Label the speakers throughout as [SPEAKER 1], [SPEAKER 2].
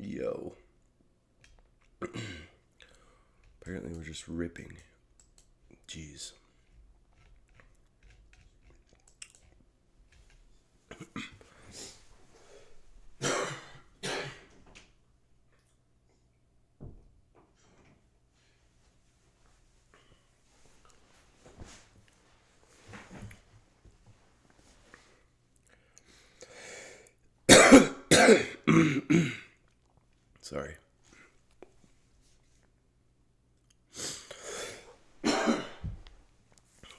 [SPEAKER 1] Yo. Apparently we're just ripping. Jeez. Sorry.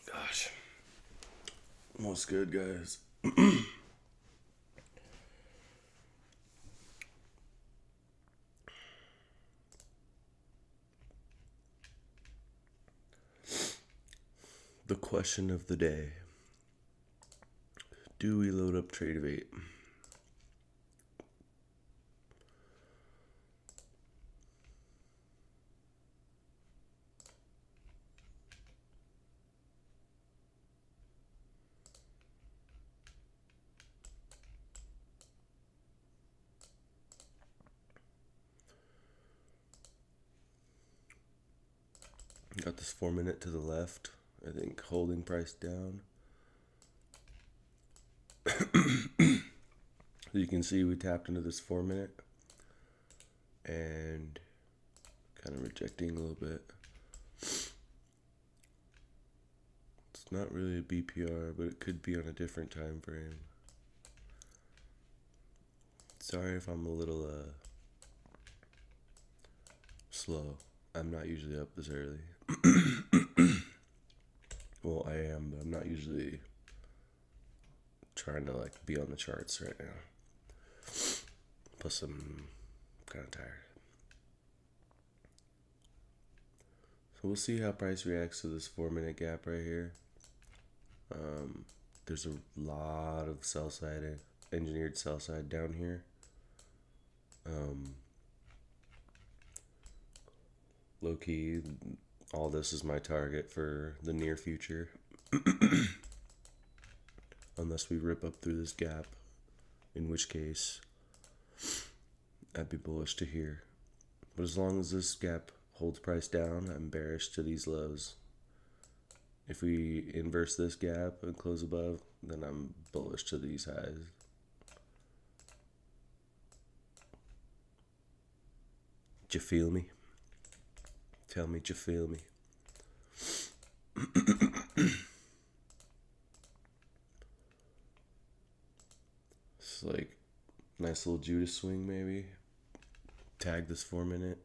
[SPEAKER 1] Gosh. What's good, guys? The question of the day. Do we load up Tradeovate? Got this 4 minute to the left. I think holding price down. You can see we tapped into this 4 minute and kind of rejecting a little bit. It's not really a BPR, but it could be on a different time frame. Sorry if I'm a little slow. I'm not usually up this early. Well, I am, but I'm not usually trying to be on the charts right now. Plus, I'm kind of tired. So we'll see how price reacts to this 4 minute gap right here. There's a lot of sell side, engineered sell side down here. Low key, all this is my target for the near future. Unless we rip up through this gap, in which case I'd be bullish to here. But as long as this gap holds price down, I'm bearish to these lows. If we inverse this gap and close above, then I'm bullish to these highs. Do you feel me? Tell me, do you feel me? It's like nice little Judas swing, maybe. Tag this 4 minute,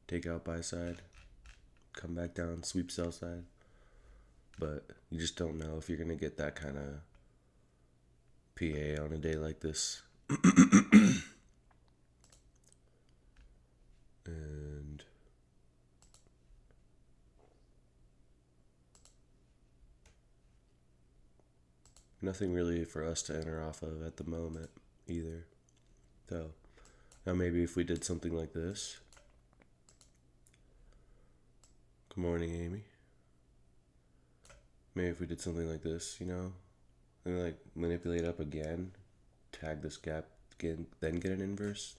[SPEAKER 1] take out buy side, come back down, sweep sell side. But you just don't know if you're gonna get that kind of PA on a day like this. And nothing really for us to enter off of at the moment either. So now maybe if we did something like this. Good morning, Amy. Maybe if we did something like this, and manipulate up again, tag this gap again, then get an inverse.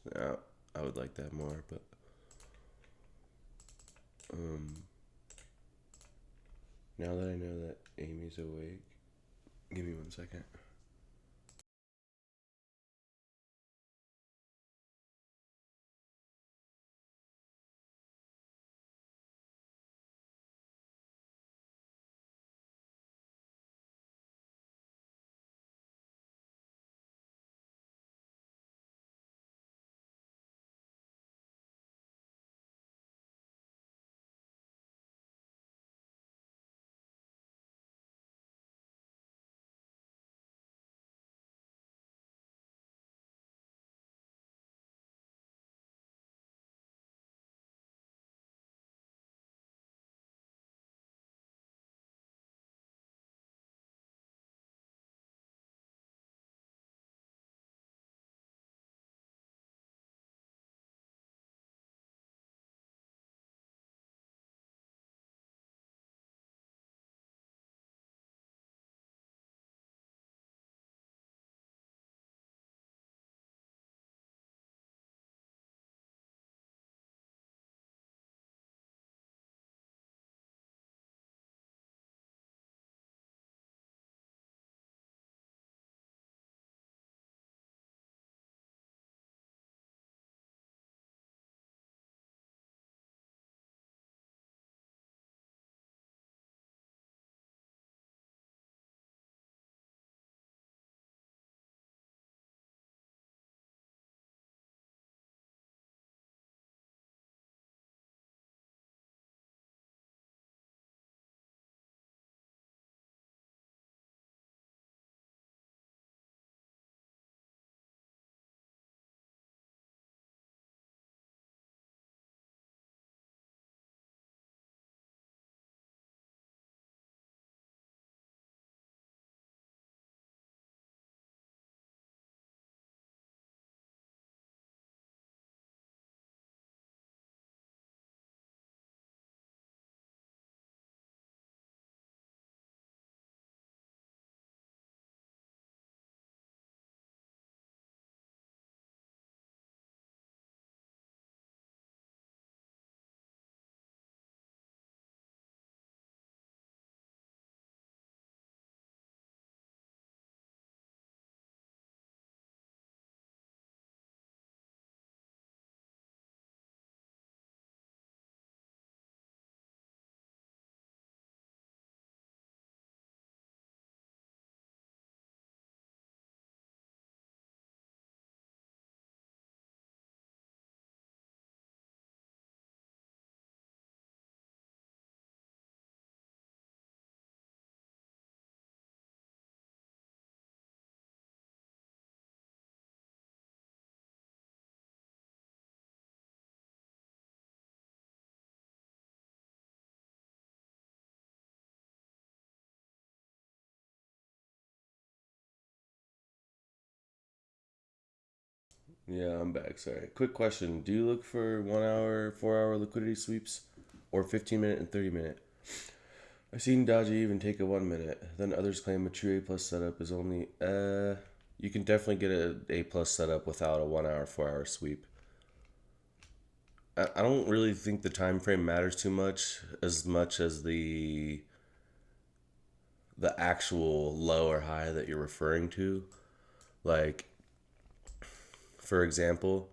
[SPEAKER 1] I would like that more, but now that I know that Amy's awake, give me 1 second. Yeah, I'm back. Sorry. Quick question. Do you look for 1 hour, 4 hour liquidity sweeps or 15 minute and 30 minute? I've seen Dodgy even take a 1 minute. Then others claim a true A plus setup is only you can definitely get a A plus setup without a 1 hour, 4 hour sweep. I don't really think the time frame matters too much as the actual low or high that you're referring to. Like, for example,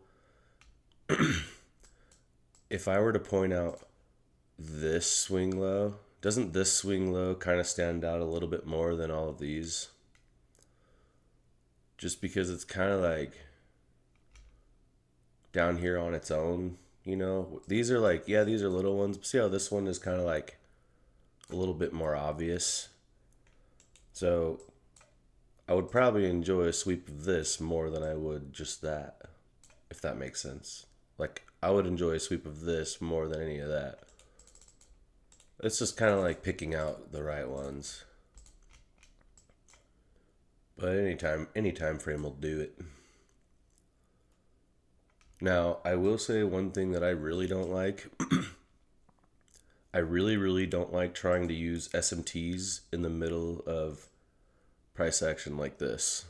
[SPEAKER 1] if I were to point out this swing low, doesn't this swing low kind of stand out a little bit more than all of these? Just because it's kind of like down here on its own, you know? These are like, yeah, these are little ones. But see how this one is kind of like a little bit more obvious? So I would probably enjoy a sweep of this more than I would just that, if that makes sense. Like, I would enjoy a sweep of this more than any of that. It's just kind of like picking out the right ones. But any time frame will do it. Now, I will say one thing that I really don't like. I really, really don't like trying to use SMTs in the middle of price action like this.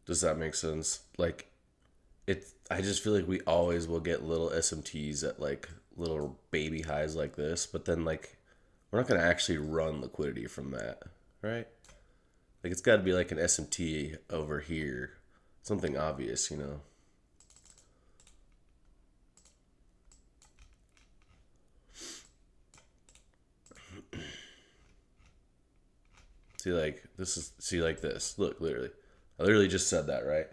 [SPEAKER 1] Does that make sense? Like, I just feel like we always will get little SMTs at like little baby highs like this, but then like we're not gonna actually run liquidity from that, right? Like it's got to be like an SMT over here, something obvious, you know. See like this. Look, literally, I literally just said that, right?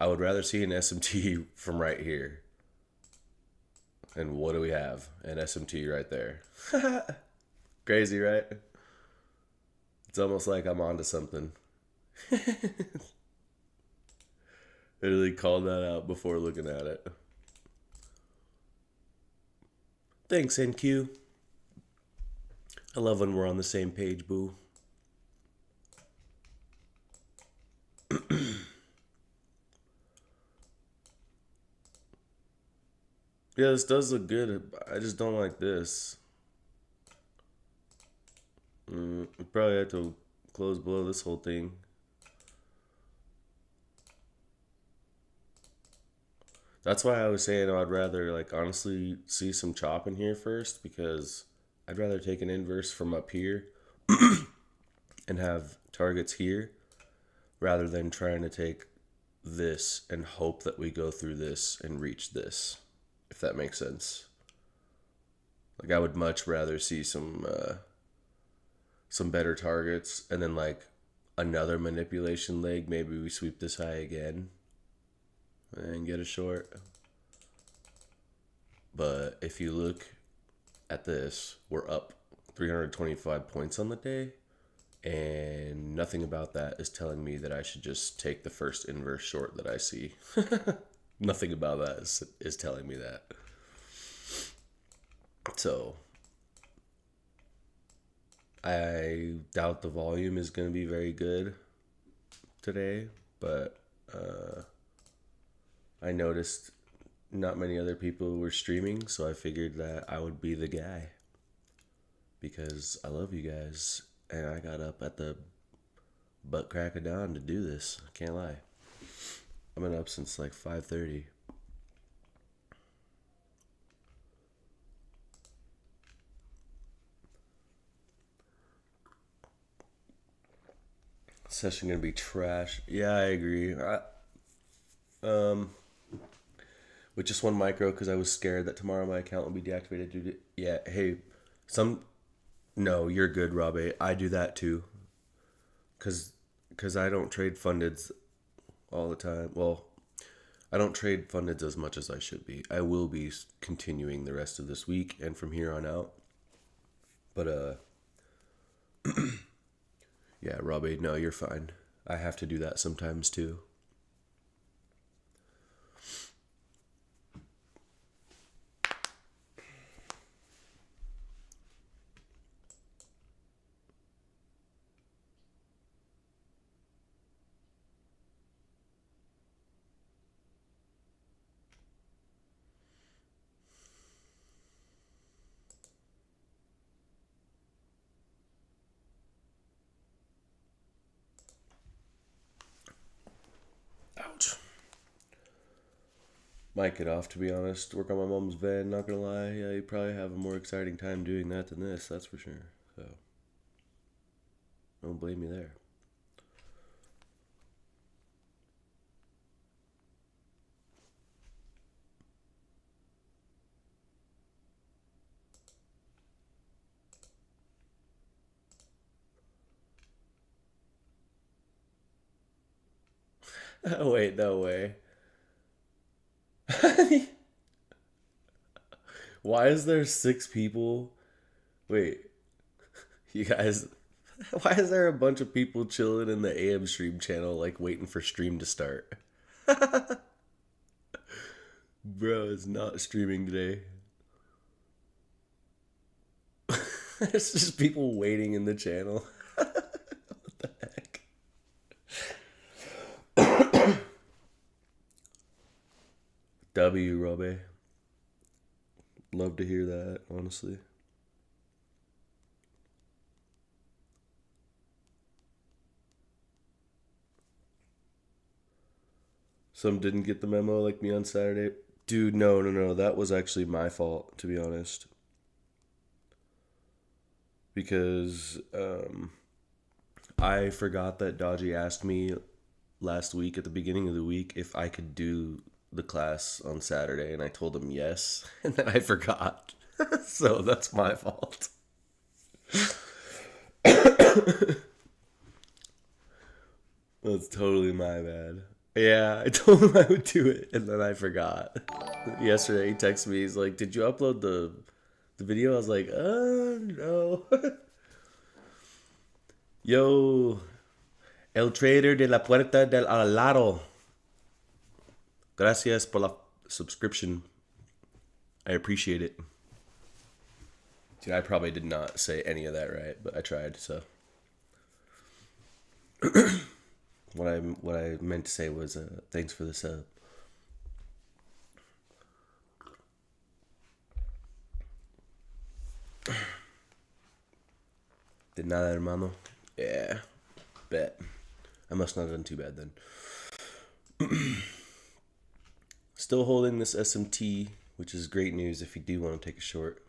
[SPEAKER 1] I would rather see an SMT from right here. And what do we have? An SMT right there. Crazy, right? It's almost like I'm onto something. I really called that out before looking at it. Thanks, NQ. I love when we're on the same page, boo. Yeah, this does look good. I just don't like this. We probably have to close below this whole thing. That's why I was saying I'd rather, like, honestly see some chop in here first, because I'd rather take an inverse from up here and have targets here rather than trying to take this and hope that we go through this and reach this, if that makes sense. Like, I would much rather see some better targets and then like another manipulation leg. Maybe we sweep this high again and get a short. But if you look at this, we're up 325 points on the day, and nothing about that is telling me that I should just take the first inverse short that I see. Nothing about that is telling me that. So I doubt the volume is going to be very good today, but I noticed not many other people were streaming, so I figured that I would be the guy because I love you guys, and I got up at the butt crack of dawn to do this. I can't lie. I've been up since like 5:30. Session gonna be trash. Yeah, I agree. With just one micro because I was scared that tomorrow my account will be deactivated due to. Yeah, hey, some. No, you're good, Rob. I do that too. Cause I don't trade fundeds all the time. Well, I don't trade fundeds as much as I should be. I will be continuing the rest of this week and from here on out. But yeah, Robbie, no, you're fine. I have to do that sometimes too. Might get off, to be honest. Work on my mom's van, not gonna lie. Yeah, you probably have a more exciting time doing that than this, that's for sure. So, don't blame me there. Wait, no way. Why is there 6 people? Wait, you guys, why is there a bunch of people chilling in the AM stream channel, like waiting for stream to start? Bro, it's not streaming today. It's just people waiting in the channel. What the heck? W, Robbie. Love to hear that, honestly. Some didn't get the memo like me on Saturday. Dude, no. That was actually my fault, to be honest. Because I forgot that Dodgy asked me last week at the beginning of the week if I could do the class on Saturday, and I told him yes, and then I forgot. So that's my fault. That's totally my bad. Yeah, I told him I would do it, and then I forgot. Yesterday, he texted me. He's like, "Did you upload the video?" I was like, no." Yo, El Trader de la Puerta del Alaro. Gracias por la subscription. I appreciate it. Dude, I probably did not say any of that right, but I tried, so. What I meant to say was thanks for the sub. De nada, hermano. Yeah, bet. I must not have done too bad then. Still holding this SMT, which is great news if you do want to take a short.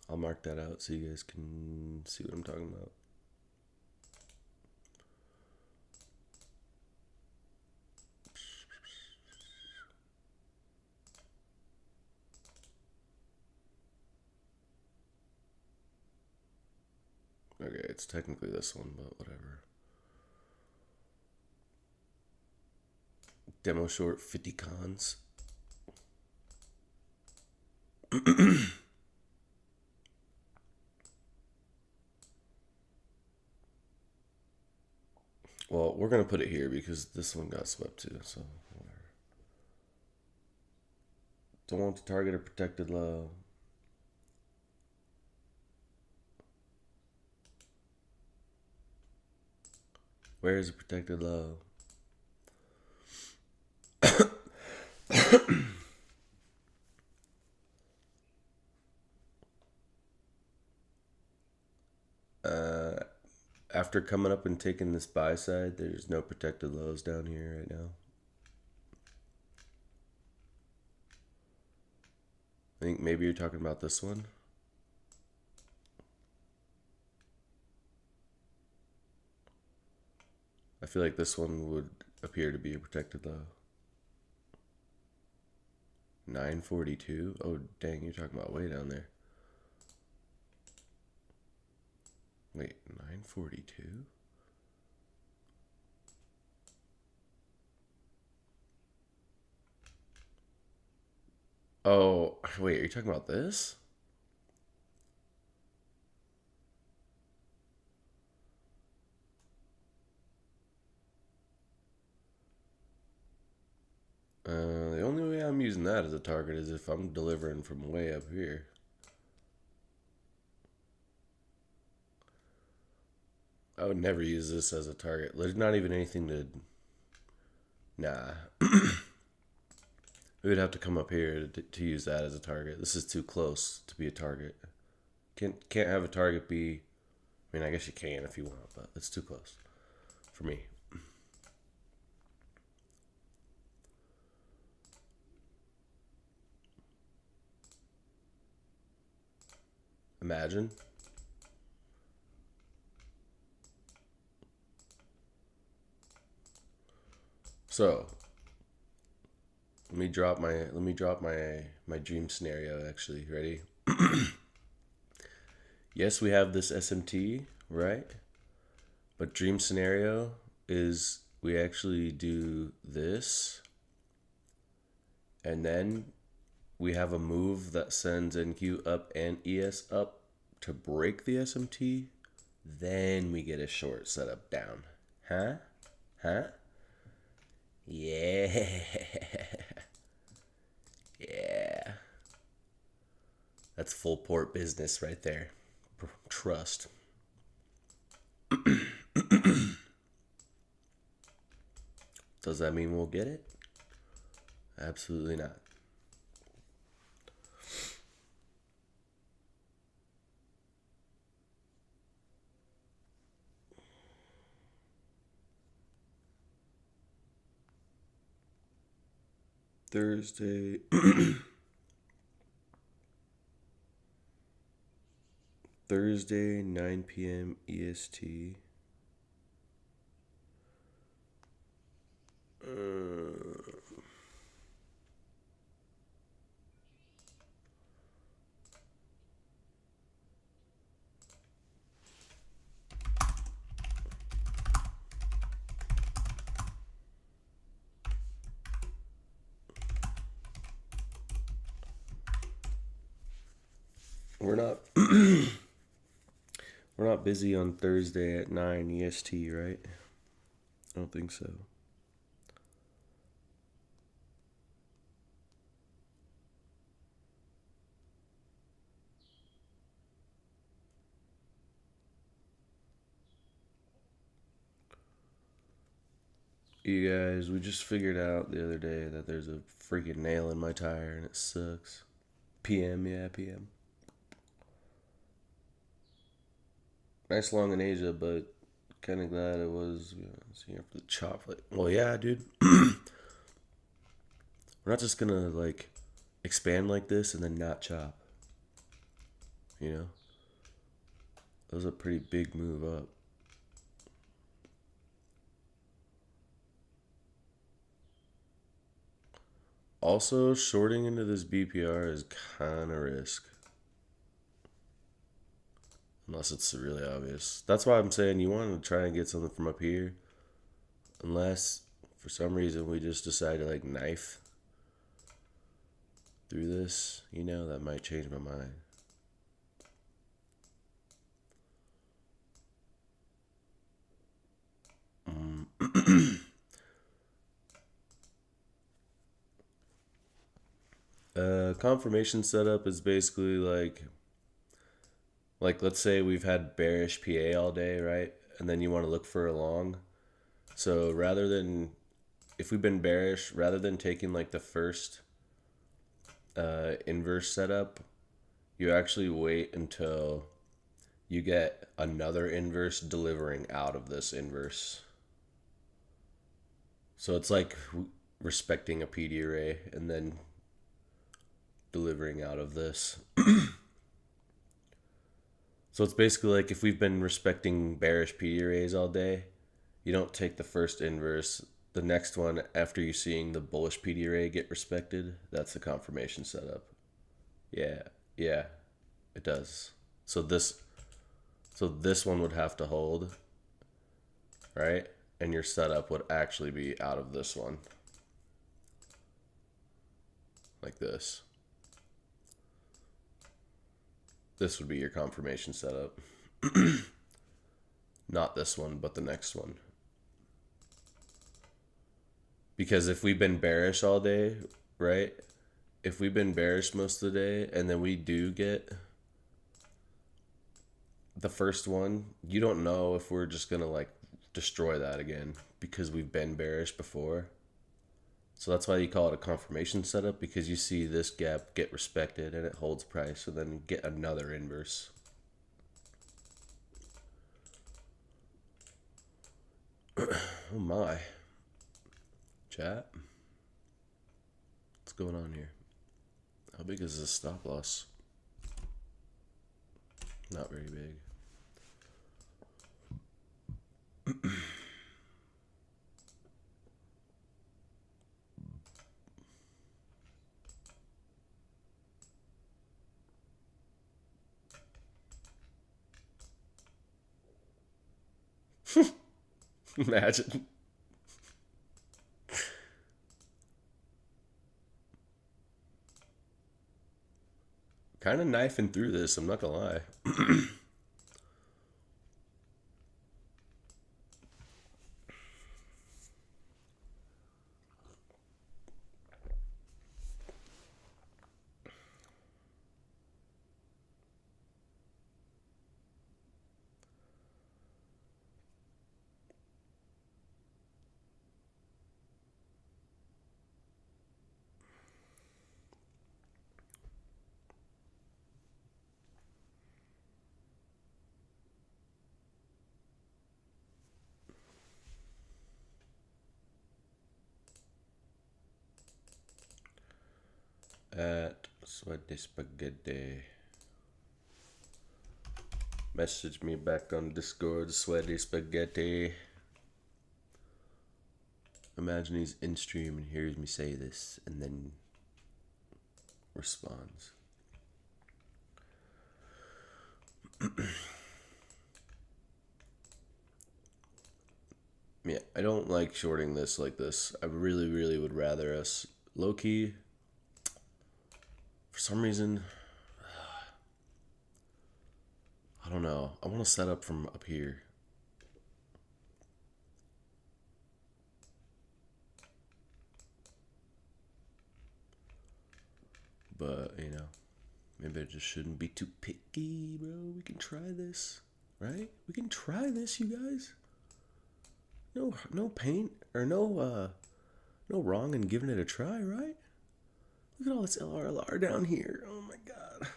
[SPEAKER 1] I'll mark that out so you guys can see what I'm talking about. Okay, it's technically this one, but whatever. Demo short 50 cons. Well, we're going to put it here because this one got swept too, so whatever. Don't want to target a protected low. Where is a protected low? After coming up and taking this buy side, there's no protected lows down here right now. I think maybe you're talking about this one. I feel like this one would appear to be a protected low. 942? Oh, dang, you're talking about way down there. Wait, 942? Oh, wait, are you talking about this? The only way I'm using that as a target is if I'm delivering from way up here. I would never use this as a target. There's not even anything to... Nah. We would have to come up here to use that as a target. This is too close to be a target. Can't have a target be... I mean, I guess you can if you want, but it's too close for me. Imagine. So let me drop my dream scenario actually. Ready? Yes, we have this SMT, right? But dream scenario is we actually do this, and then we have a move that sends NQ up and ES up to break the SMT. Then we get a short setup down. Huh? Huh? Yeah. Yeah. That's full port business right there. Trust. Does that mean we'll get it? Absolutely not. Thursday. Thursday, 9 p.m. EST. We're not we're not busy on Thursday at 9 EST, right? I don't think so. You guys, we just figured out the other day that there's a freaking nail in my tire and it sucks. PM, yeah, PM. Nice long in Asia, but kind of glad it was here for the chop. Like, well, yeah, dude. We're not just gonna like expand like this and then not chop. You know, that was a pretty big move up. Also, shorting into this BPR is kind of risk. Unless it's really obvious. That's why I'm saying you want to try and get something from up here. Unless, for some reason, we just decide to, like, knife through this. You know, that might change my mind. Confirmation setup is basically like let's say we've had bearish PA all day, right? And then you want to look for a long. So rather than, if we've been bearish, rather than taking like the first inverse setup, you actually wait until you get another inverse delivering out of this inverse. So it's like respecting a PD array and then delivering out of this. So it's basically like if we've been respecting bearish PD arrays all day, you don't take the first inverse. The next one, after you seeing the bullish PD array get respected, that's the confirmation setup. Yeah, yeah, it does. So this one would have to hold, right? And your setup would actually be out of this one. Like this. This would be your confirmation setup. Not this one, but the next one. Because if we've been bearish all day, right? If we've been bearish most of the day and then we do get the first one, you don't know if we're just going to like destroy that again because we've been bearish before. So that's why you call it a confirmation setup, because you see this gap get respected and it holds price, and then get another inverse. Oh my. Chat. What's going on here? How big is this stop loss? Not very big. Imagine. Kind of knifing through this, I'm not gonna lie. At Sweaty Spaghetti. Message me back on Discord, Sweaty Spaghetti. Imagine he's in stream and hears me say this and then responds. Yeah, I don't like shorting this like this. I really, really would rather us low-key. For some reason, I don't know. I want to set up from up here. But, you know, maybe I just shouldn't be too picky, bro. We can try this, right? We can try this, you guys. No pain or no wrong in giving it a try, right? Look at all this LRLR down here. Oh my god.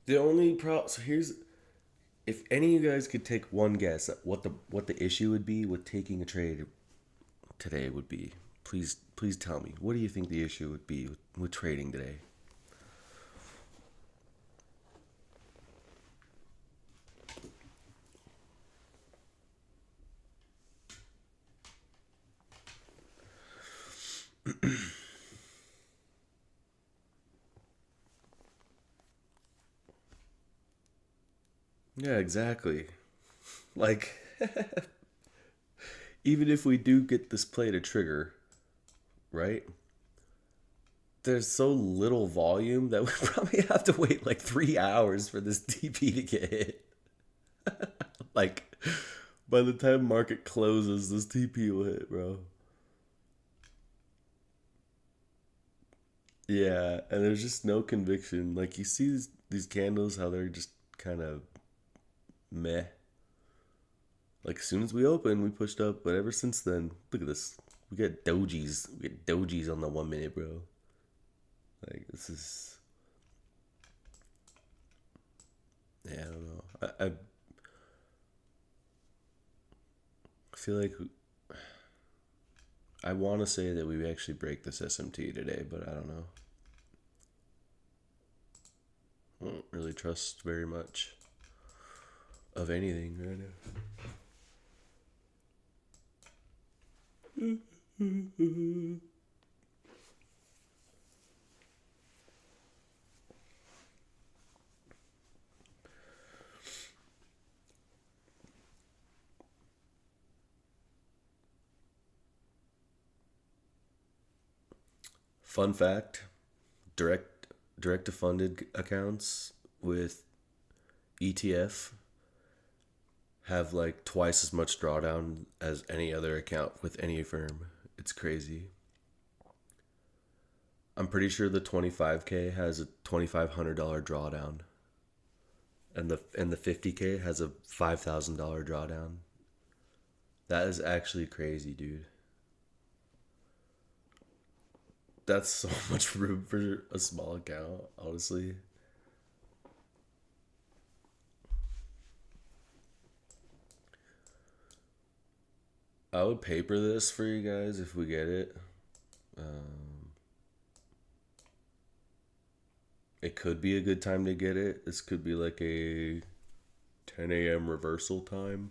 [SPEAKER 1] The only problem. So here's, if any of you guys could take one guess at what the issue would be with taking a trade today would be, please tell me. What do you think the issue would be with trading today? Yeah, exactly. Like, even if we do get this play to trigger, right? There's so little volume that we probably have to wait like 3 hours for this TP to get hit. Like, by the time market closes, this TP will hit, bro. Yeah, and there's just no conviction. Like, you see these candles, how they're just kind of meh. Like, as soon as we opened, we pushed up, but ever since then, look at this. We got dojis. We got dojis on the 1 minute, bro. Like, this is. Yeah, I don't know. I feel like I want to say that we actually break this SMT today, but I don't know. I don't really trust very much of anything right now. Fun fact: direct to funded accounts with ETF have like twice as much drawdown as any other account with any firm. It's crazy. I'm pretty sure the 25K has a $2,500 drawdown, and the 50K has a $5,000 drawdown. That is actually crazy, dude. That's so much room for a small account, honestly. I would paper this for you guys if we get it. It could be a good time to get it. This could be like a 10 a.m. reversal time.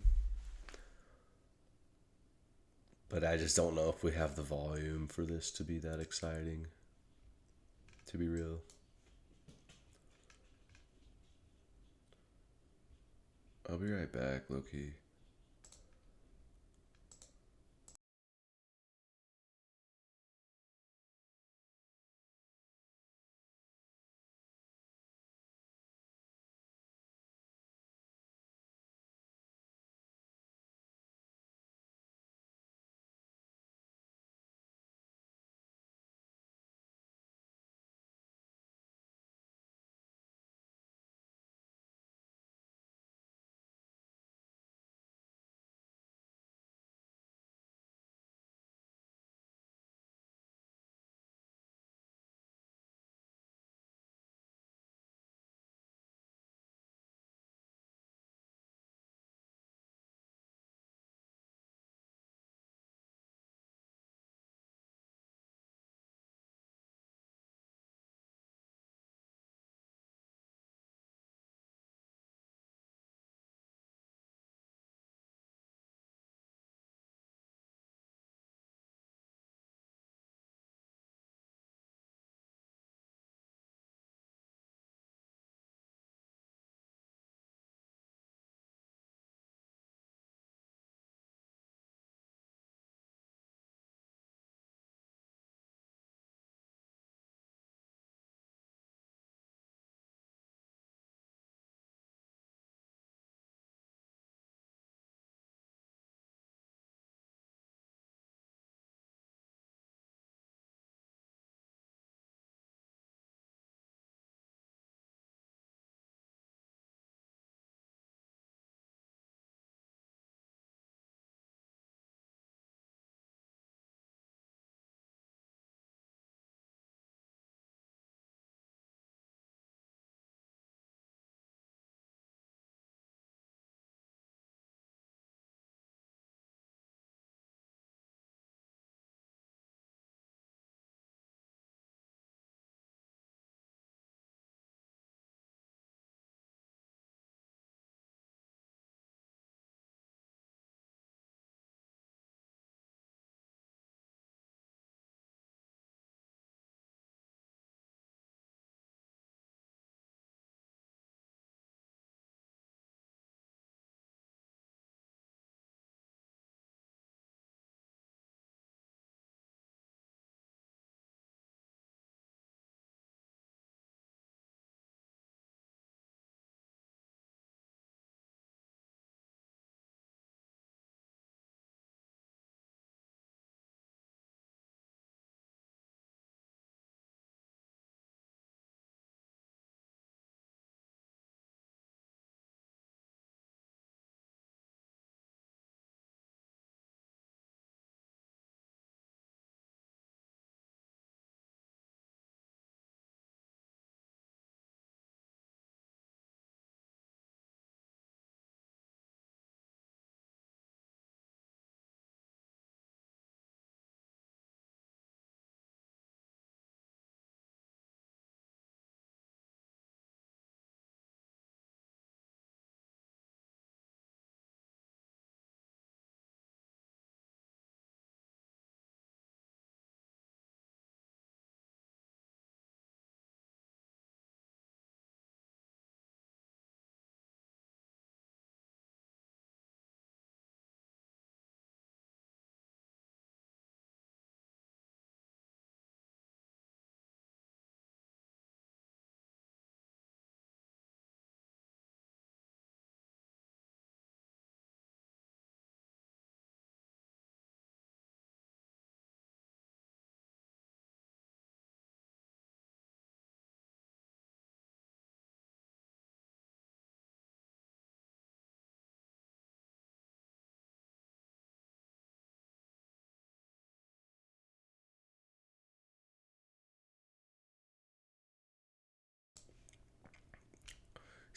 [SPEAKER 1] But I just don't know if we have the volume for this to be that exciting. To be real. I'll be right back, Loki.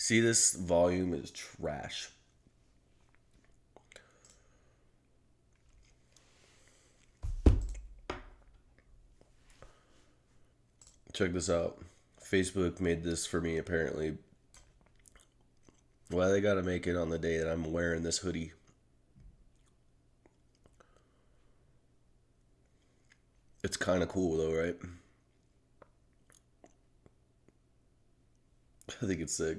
[SPEAKER 1] See, this volume is trash. Check this out. Facebook made this for me apparently. Why they gotta make it on the day that I'm wearing this hoodie? It's kind of cool though, right? I think it's sick.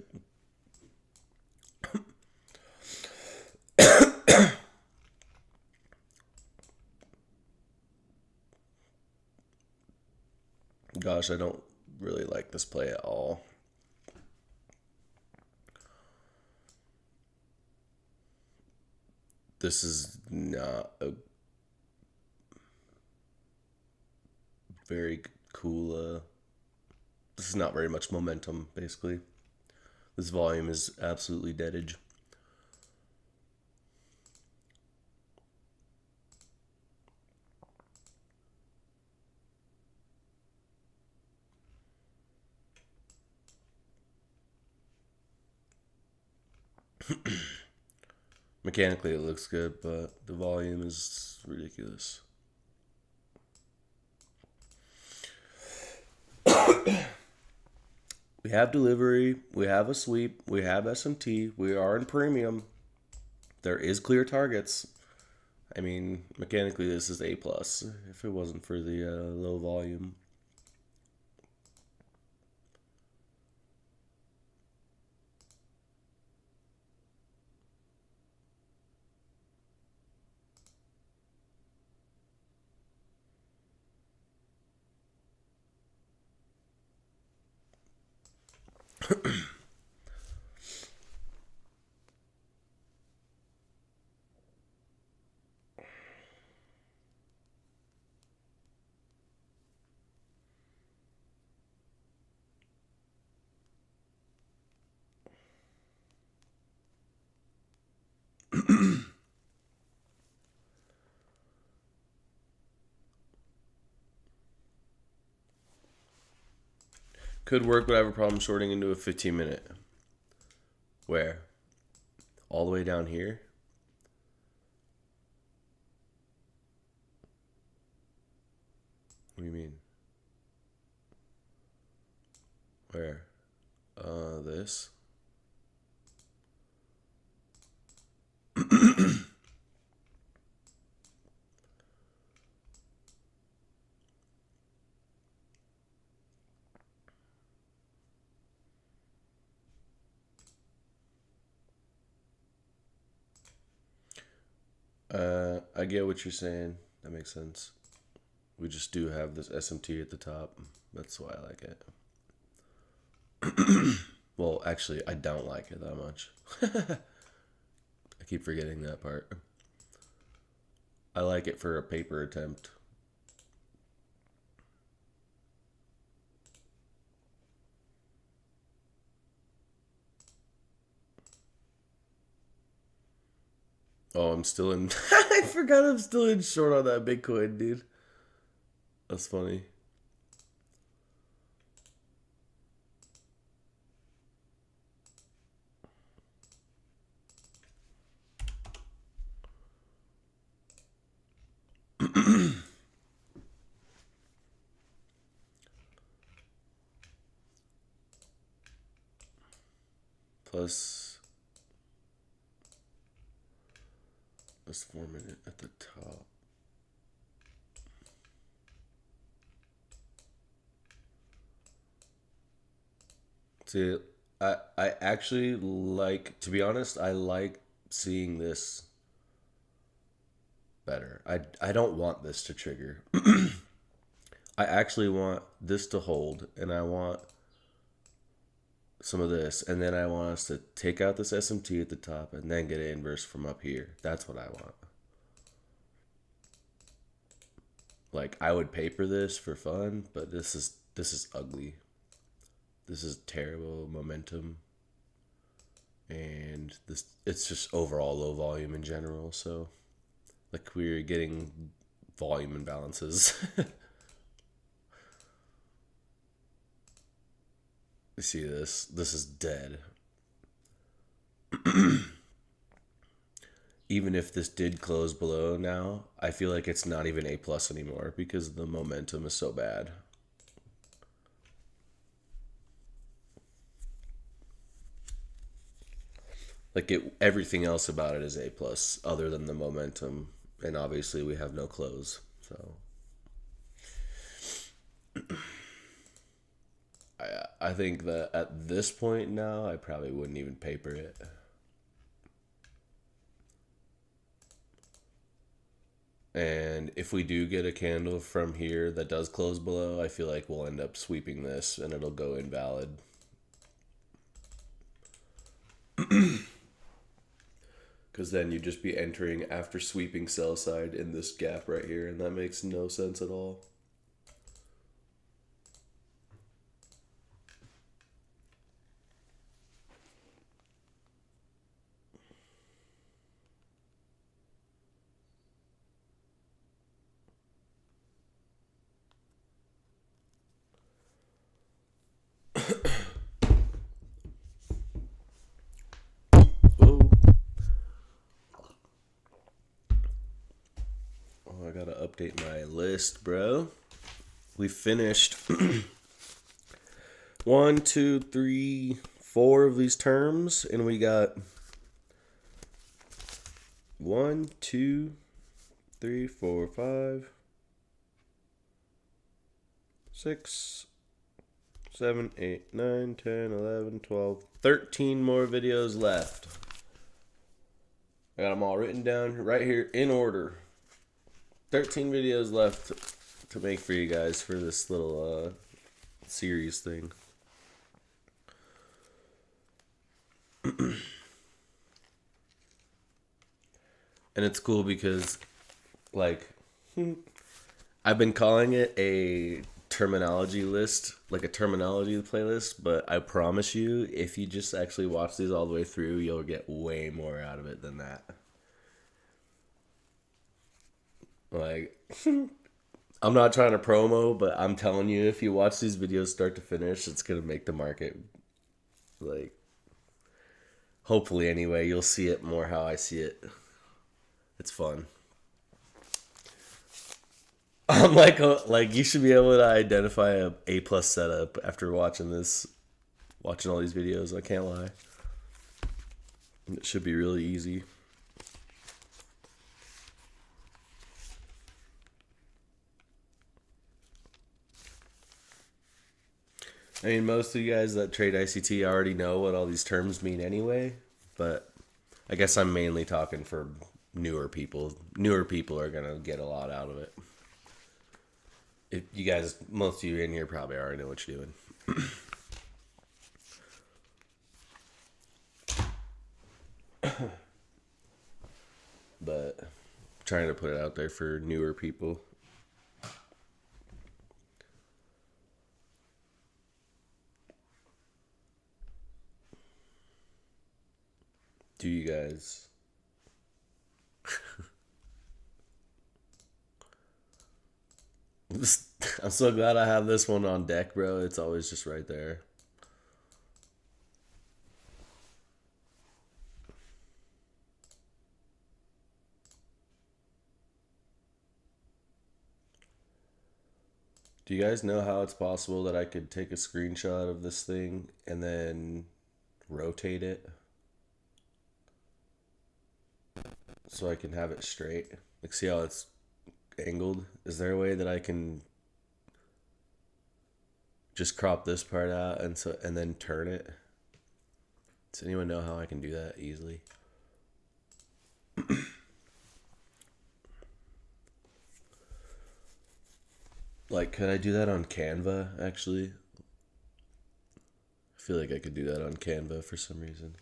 [SPEAKER 1] Gosh, I don't really like this play at all. This is not a very cool. This is not very much momentum, basically. This volume is absolutely deadage. Mechanically, it looks good, but the volume is ridiculous. We have delivery, we have a sweep, we have SMT, we are in premium. There is clear targets. I mean, mechanically, this is A plus. If it wasn't for the low volume. Could work, but I have a problem shorting into a 15-minute. Where? All the way down here? What do you mean? Where? This? I get what you're saying. That makes sense. We just do have this SMT at the top. That's why I like it. Well, actually, I don't like it that much. I keep forgetting that part. I like it for a paper attempt. Oh, I'm still in. I forgot I'm still in short on that Bitcoin, dude. That's funny. Plus, let's form it at the top. See, I actually like, to be honest, I like seeing this better. I don't want this to trigger. I actually want this to hold, and I want some of this, and then I want us to take out this SMT at the top and then get an inverse from up here. That's what I want. Like, I would paper this for fun, but this is ugly. This is terrible momentum, and this it's just overall low volume in general. So, like, we're getting volume imbalances. You see this? This is dead. Even if this did close below now, I feel like it's not even A plus anymore because the momentum is so bad. Like everything else about it is A plus, other than the momentum, and obviously we have no close. So I think that at this point now, I probably wouldn't even paper it. And if we do get a candle from here that does close below, I feel like we'll end up sweeping this and it'll go invalid. Because then you'd just be entering after sweeping sell side in this gap right here, and that makes no sense at all. I gotta update my list, bro. We finished 1, 2, 3, 4 of these terms, and we got 1, 2, 3, 4, 5, 6, 7, 8, 9, 10, 11, 12, 13 more videos left. I got them all written down right here in order. 13 videos left to make for you guys for this little series thing. And it's cool because, like, I've been calling it a terminology list, like a terminology playlist, but I promise you, if you just actually watch these all the way through, you'll get way more out of it than that. Like, I'm not trying to promo, but I'm telling you, if you watch these videos start to finish, it's going to make the market, like, hopefully anyway, you'll see it more how I see it. It's fun. I'm like you should be able to identify a A+ setup after watching all these videos. I can't lie. It should be really easy. I mean, most of you guys that trade ICT already know what all these terms mean anyway, but I guess I'm mainly talking for newer people. Newer people are going to get a lot out of it. If you guys, most of you in here probably already know what you're doing. But I'm trying to put it out there for newer people. Do you guys... I'm so glad I have this one on deck, bro. It's always just right there. Do you guys know how it's possible that I could take a screenshot of this thing and then rotate it so I can have it straight? Like, see how it's angled? Is there a way that I can just crop this part out and then turn it? Does anyone know how I can do that easily? Like, could I do that on Canva, actually? I feel like I could do that on Canva for some reason.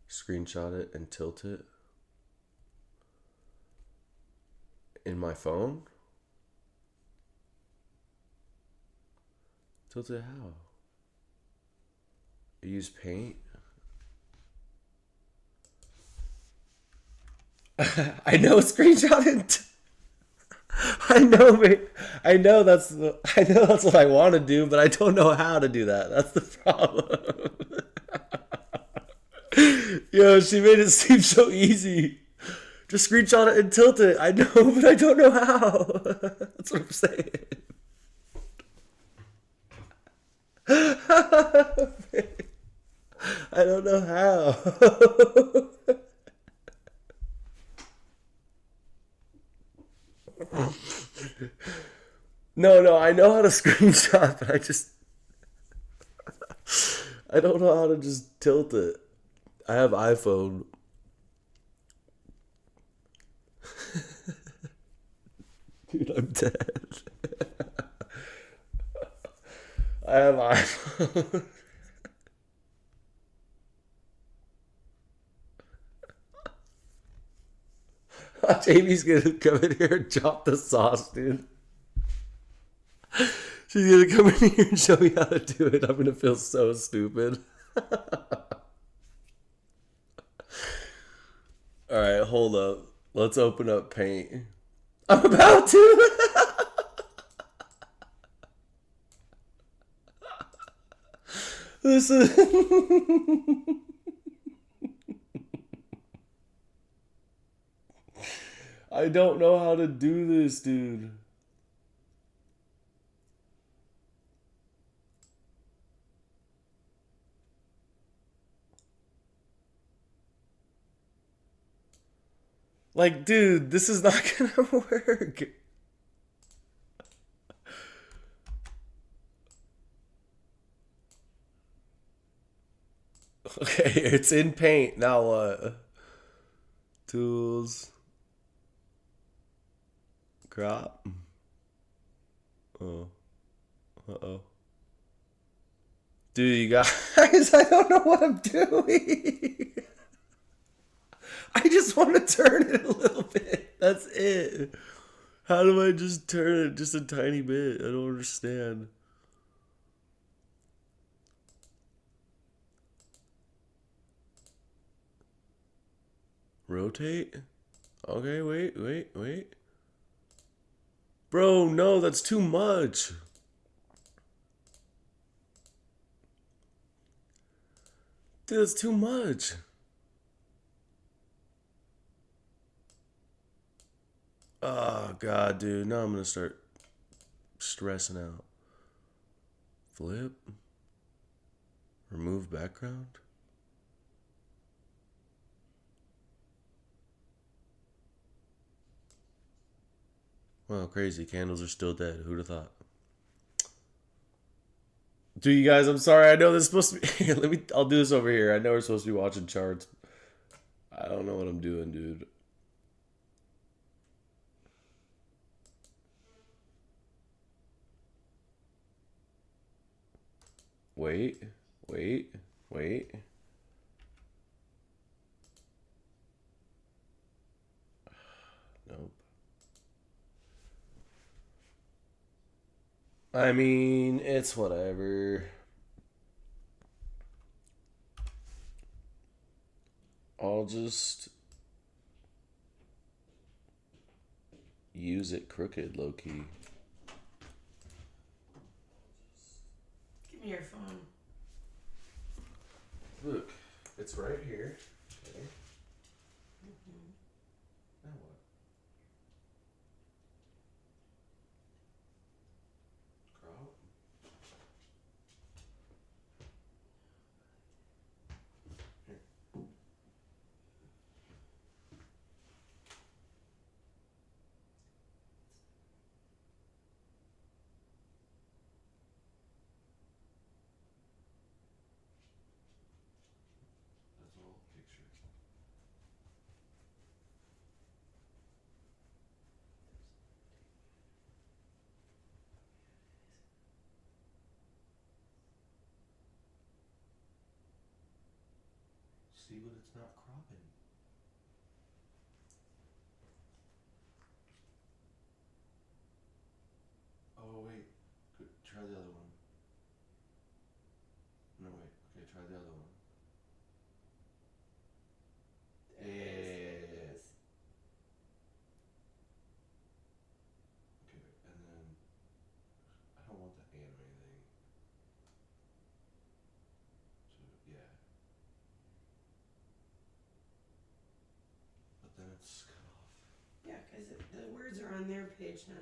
[SPEAKER 1] Screenshot it and tilt it in my phone? Tilt it how? Use Paint? I know screenshot it. I know that's what I want to do, but I don't know how to do that. That's the problem. Yo, she made it seem so easy. Just screenshot it and tilt it. I know, but I don't know how. That's what I'm saying. I don't know how. No, I know how to screenshot, but I don't know how to just tilt it. I have iPhone. Dude, I'm dead. I have iPhone. Jamie's gonna come in here and chop the sauce, dude. She's gonna come in here and show me how to do it. I'm gonna feel so stupid. Alright, hold up. Let's open up Paint. I'm about to! This is... I don't know how to do this, dude. Like, dude, this is not gonna work. Okay, it's in Paint. Now what? Tools. Crop. Oh. Uh-oh. Dude, you guys, I don't know what I'm doing. I just want to turn it a little bit. That's it. How do I just turn it just a tiny bit? I don't understand. Rotate? Okay, wait. Bro, no, that's too much. Dude, that's too much. Oh, God, dude. Now I'm going to start stressing out. Flip. Remove background. Wow, crazy. Candles are still dead. Who'd have thought? Dude, you guys, I'm sorry. I know this is supposed to be... I'll do this over here. I know we're supposed to be watching charts. I don't know what I'm doing, dude. Wait. Nope. I mean, it's whatever. I'll just use it crooked, low key.
[SPEAKER 2] Give me your phone.
[SPEAKER 1] Look, it's right here. Okay. Now what? Crop. Here. That's all picture. See, but it's not cropping. Oh, wait. Good. Try the other one. No, wait. Okay, try the other one. Yeah. Okay, and then I don't want the anime thing. So, yeah.
[SPEAKER 2] The words are on their page, not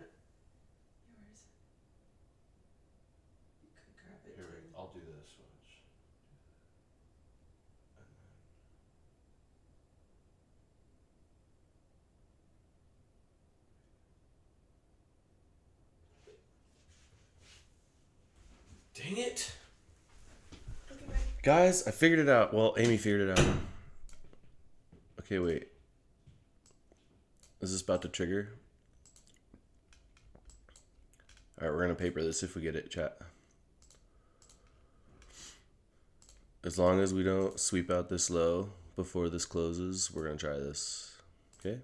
[SPEAKER 2] yours. You could grab it
[SPEAKER 1] Here,
[SPEAKER 2] too.
[SPEAKER 1] wait, I'll do this. Watch. Dang it!
[SPEAKER 2] Look at my.
[SPEAKER 1] Guys, I figured it out. Well, Amy figured it out. Okay, wait. Is this about to trigger? Alright, we're gonna paper this if we get it, chat. As long as we don't sweep out this low before this closes, we're gonna try this. Okay?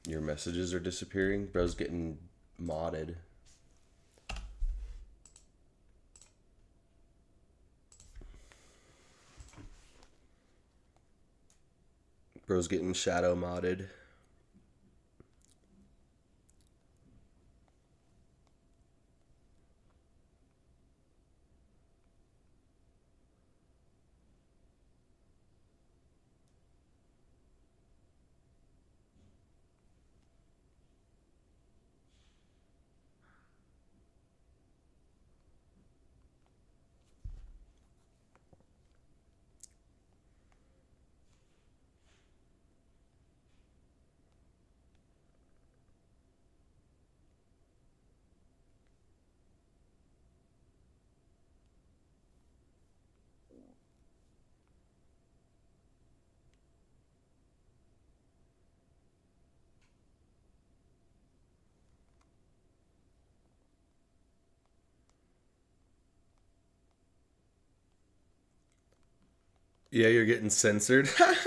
[SPEAKER 1] Your messages are disappearing. Bro's getting modded. Bro's getting shadow modded. Yeah, you're getting censored.
[SPEAKER 2] Charlie,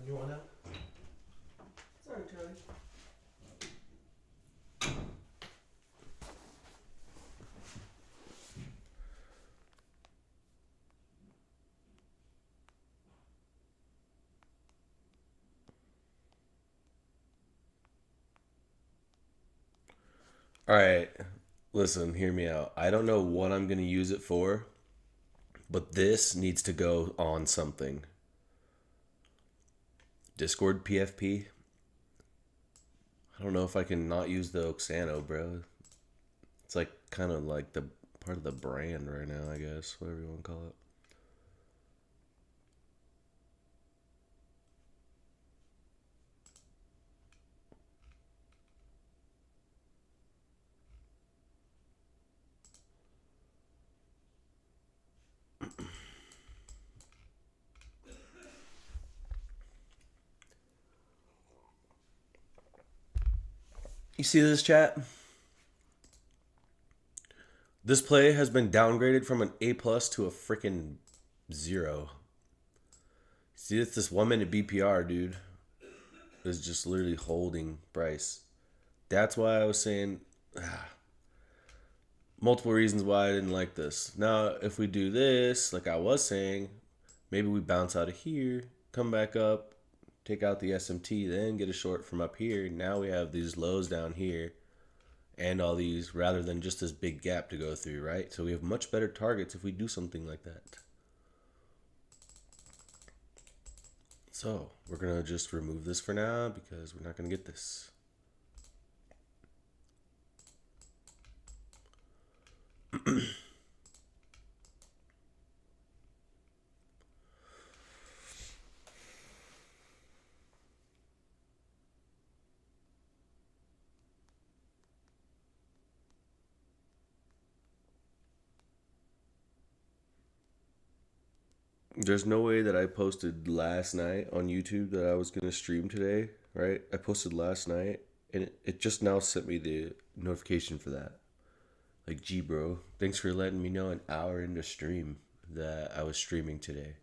[SPEAKER 2] you want help? Sorry, Charlie.
[SPEAKER 1] All right, listen, hear me out. I don't know what I'm going to use it for, but this needs to go on something. Discord PFP. I don't know if I can not use the Oxano, bro. It's like kind of like the part of the brand right now, I guess, whatever you want to call it. You see this, chat? This play has been downgraded from an A plus to a freaking 0. See, it's this 1 minute BPR, dude. Is just literally holding price. That's why I was saying multiple reasons why I didn't like this. Now, if we do this, like I was saying, maybe we bounce out of here, come back up, take out the SMT, then get a short from up here. Now we have these lows down here and all these rather than just this big gap to go through, right? So we have much better targets if we do something like that. So we're going to just remove this for now because we're not going to get this. There's no way that I posted last night on YouTube that I was going to stream today, right? I posted last night and it just now sent me the notification for that. Like, gee, bro, thanks for letting me know an hour into stream that I was streaming today.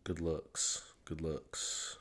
[SPEAKER 1] Good looks. Good looks.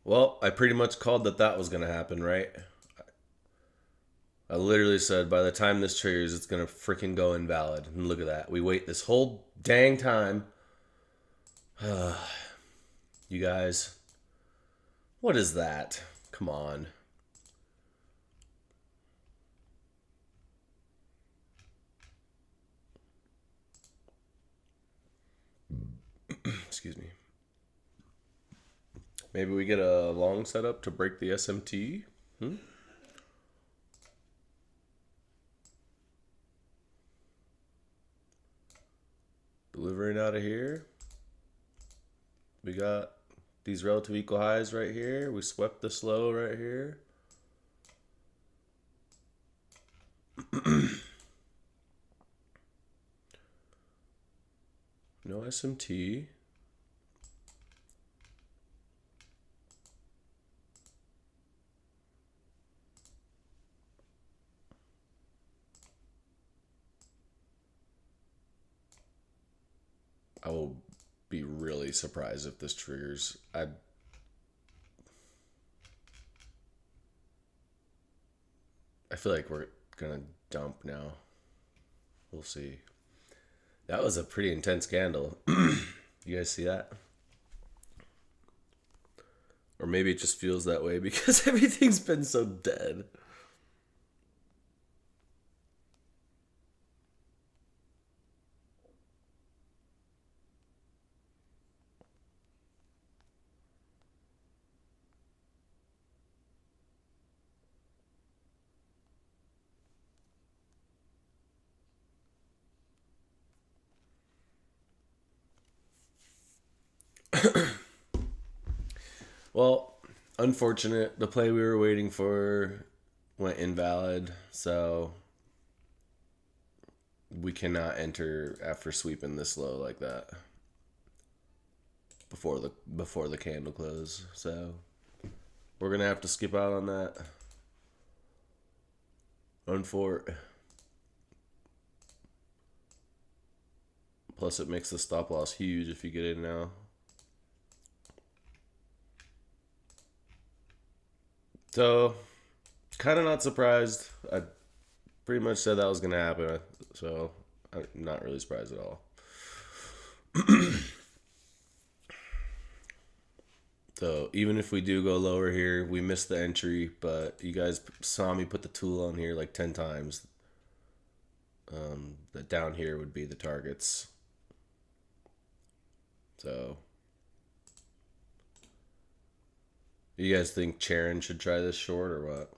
[SPEAKER 1] Well, I pretty much called that was going to happen, right? I literally said by the time this triggers, it's going to freaking go invalid. And look at that. We wait this whole dang time. You guys, what is that? Come on. Excuse me. Maybe we get a long setup to break the SMT? Delivering out of here. We got these relative equal highs right here. We swept this low right here. SMT. I will be really surprised if this triggers. I feel like we're gonna dump now. We'll see. That was a pretty intense candle. You guys see that? Or maybe it just feels that way because everything's been so dead. Well, unfortunate. The play we were waiting for went invalid, so we cannot enter after sweeping this low like that before the candle close. So we're gonna have to skip out on that. Unfort. Plus, it makes the stop loss huge if you get in now. So, kind of not surprised. I pretty much said that was going to happen, so I'm not really surprised at all. So, even if we do go lower here, we missed the entry, but you guys saw me put the tool on here like 10 times. That down here would be the targets. So, you guys think Charon should try this short or what?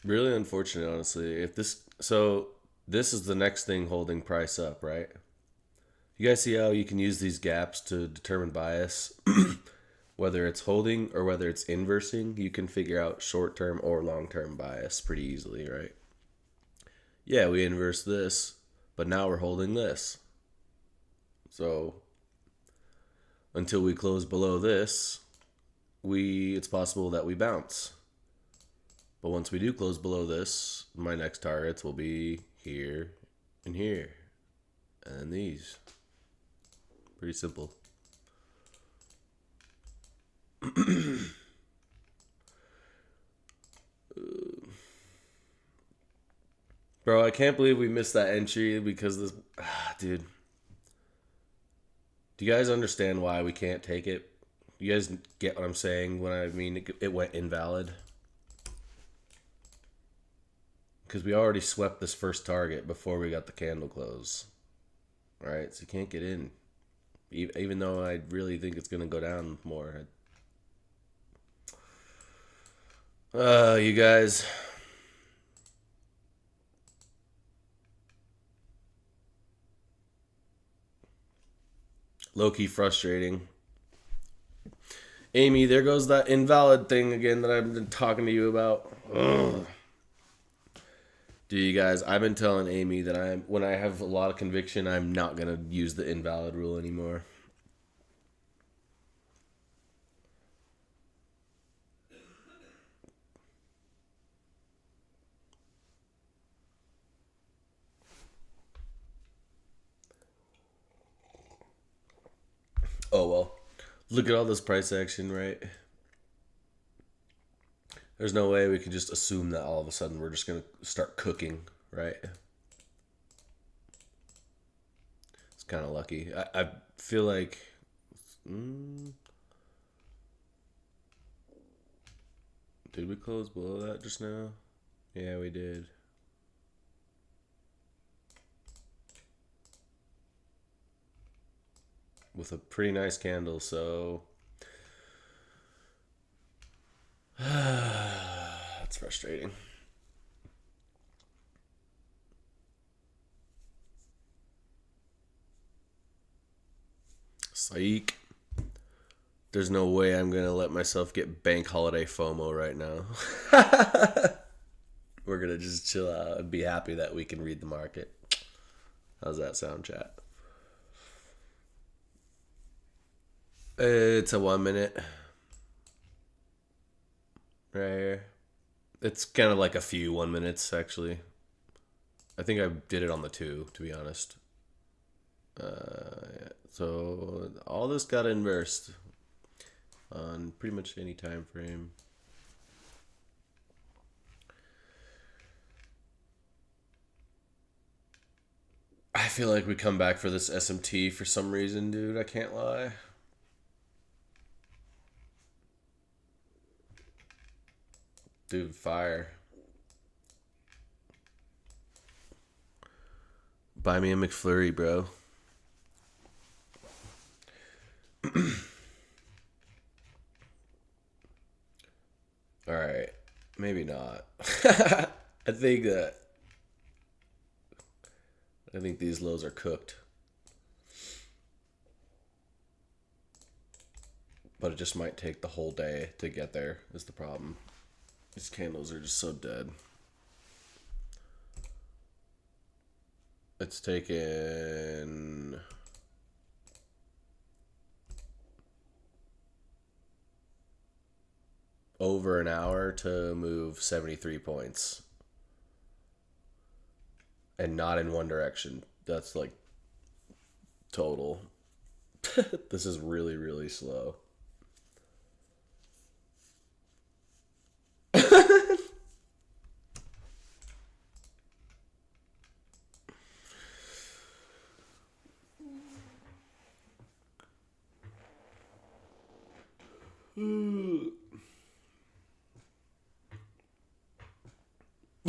[SPEAKER 1] Really unfortunate, honestly. If this this is the next thing holding price up, right? You guys see how you can use these gaps to determine bias? Whether it's holding or whether it's inversing, you can figure out short-term or long-term bias pretty easily, right? Yeah, we inverse this, but now we're holding this. So until we close below this, it's possible that we bounce. But once we do close below this, my next targets will be here and here. And these. Pretty simple. Bro, I can't believe we missed that entry because this... dude. Do you guys understand why we can't take it? You guys get what I'm saying when I mean it went invalid? Because we already swept this first target before we got the candle close. Alright, so you can't get in. Even though I really think it's going to go down more. You guys... low-key frustrating. Amy, there goes that invalid thing again that I've been talking to you about. Ugh. Do you guys, I've been telling Amy that when I have a lot of conviction, I'm not going to use the invalid rule anymore. Oh, well. Look at all this price action, right? There's no way we can just assume that all of a sudden we're just going to start cooking, right? It's kind of lucky. I feel like... Did we close below that just now? Yeah, we did. With a pretty nice candle, so... That's frustrating. Eek. There's no way I'm going to let myself get bank holiday FOMO right now. We're going to just chill out and be happy that we can read the market. How's that sound, chat? It's a 1 minute. Right here. It's kind of like a few 1 minutes, actually. I think I did it on the 2, to be honest. Yeah. So all this got inversed on pretty much any time frame. I feel like we come back for this SMT for some reason, dude. I can't lie. Dude, fire. Buy me a McFlurry, bro. Alright. Maybe not. I think these lows are cooked. But it just might take the whole day to get there, is the problem. These candles are just so dead. It's taken over an hour to move 73 points. And not in one direction. That's like total. This is really, really slow.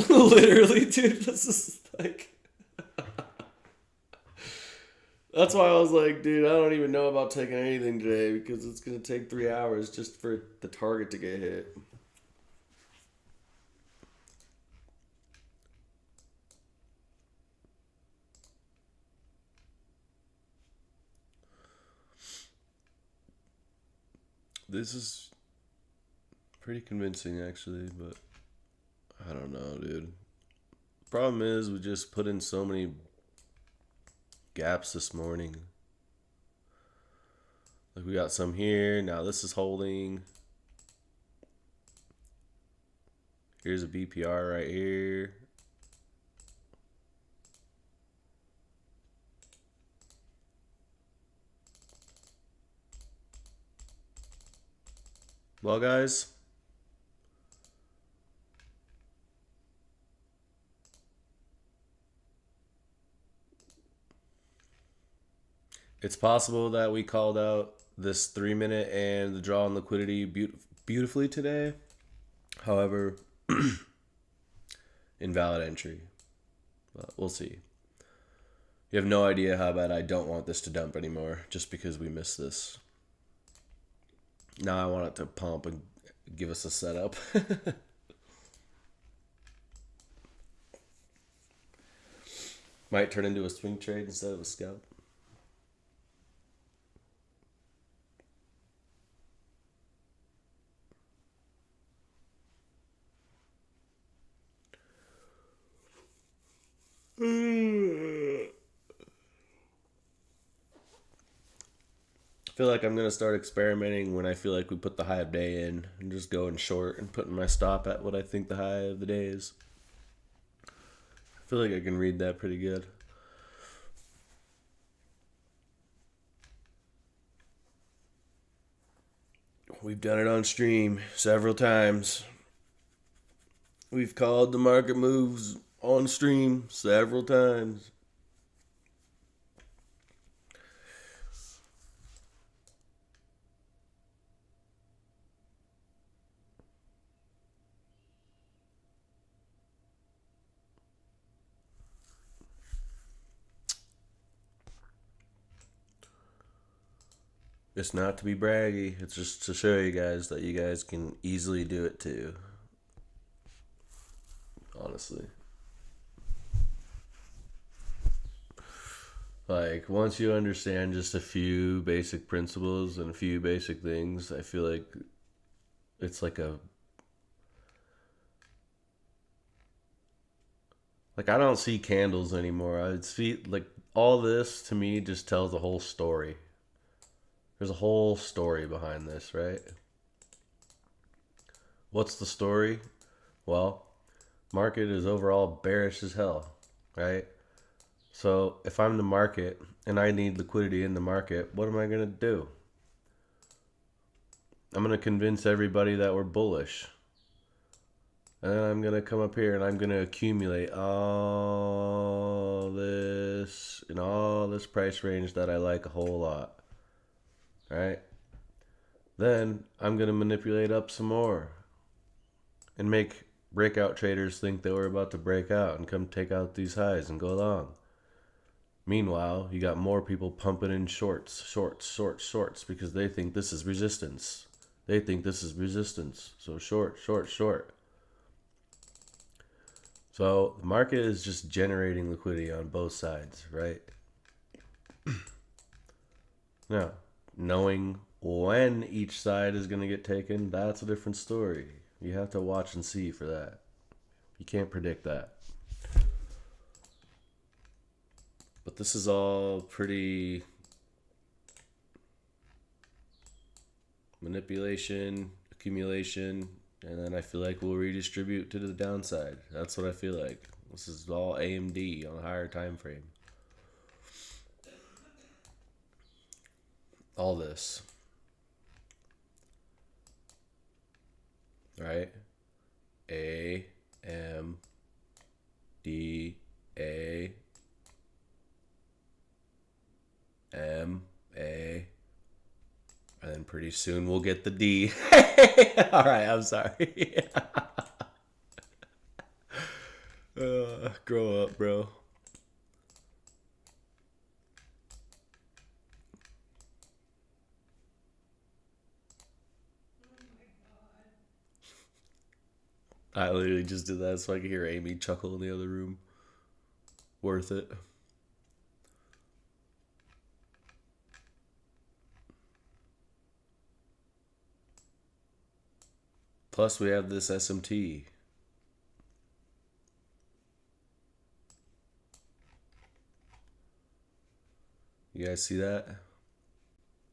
[SPEAKER 1] Literally, dude, this is like... That's why I was like, dude, I don't even know about taking anything today because it's going to take 3 hours just for the target to get hit. This is pretty convincing, actually, but I don't know, dude. Problem is, we just put in so many gaps this morning. Like, we got some here. Now this is holding. Here's a BPR right here. Well, guys, it's possible that we called out this 3 minute and the draw on liquidity beautifully today. However, invalid entry. But we'll see. You have no idea how bad I don't want this to dump anymore just because we missed this. Now I want it to pump and give us a setup. Might turn into a swing trade instead of a scalp. I feel like I'm going to start experimenting when I feel like we put the high of day in and just going short and putting my stop at what I think the high of the day is. I feel like I can read that pretty good. We've done it on stream several times. We've called the market moves on stream several times. It's not to be braggy. It's just to show you guys that you guys can easily do it too. Honestly. Like, once you understand just a few basic principles and a few basic things, I feel like it's like a. Like, I don't see candles anymore. I see, like, all this to me just tells a whole story. There's a whole story behind this, right? What's the story? Well, market is overall bearish as hell, right? So if I'm the market and I need liquidity in the market, what am I going to do? I'm going to convince everybody that we're bullish. And then I'm going to come up here and I'm going to accumulate all this in all this price range that I like a whole lot. Right? Then I'm going to manipulate up some more and make breakout traders think that we're about to break out and come take out these highs and go long. Meanwhile, you got more people pumping in shorts because they think this is resistance. They think this is resistance. So short. So the market is just generating liquidity on both sides, right? Now, knowing when each side is going to get taken, that's a different story. You have to watch and see for that. You can't predict that. But this is all pretty manipulation, accumulation, and then I feel like we'll redistribute to the downside. That's what I feel like. This is all AMD on a higher time frame. All this. Right? A M D A M A, and then pretty soon we'll get the D. All right, I'm sorry. Grow up, bro. I literally just did that so I could hear Amy chuckle in the other room. Worth it. Plus, we have this SMT. You guys see that?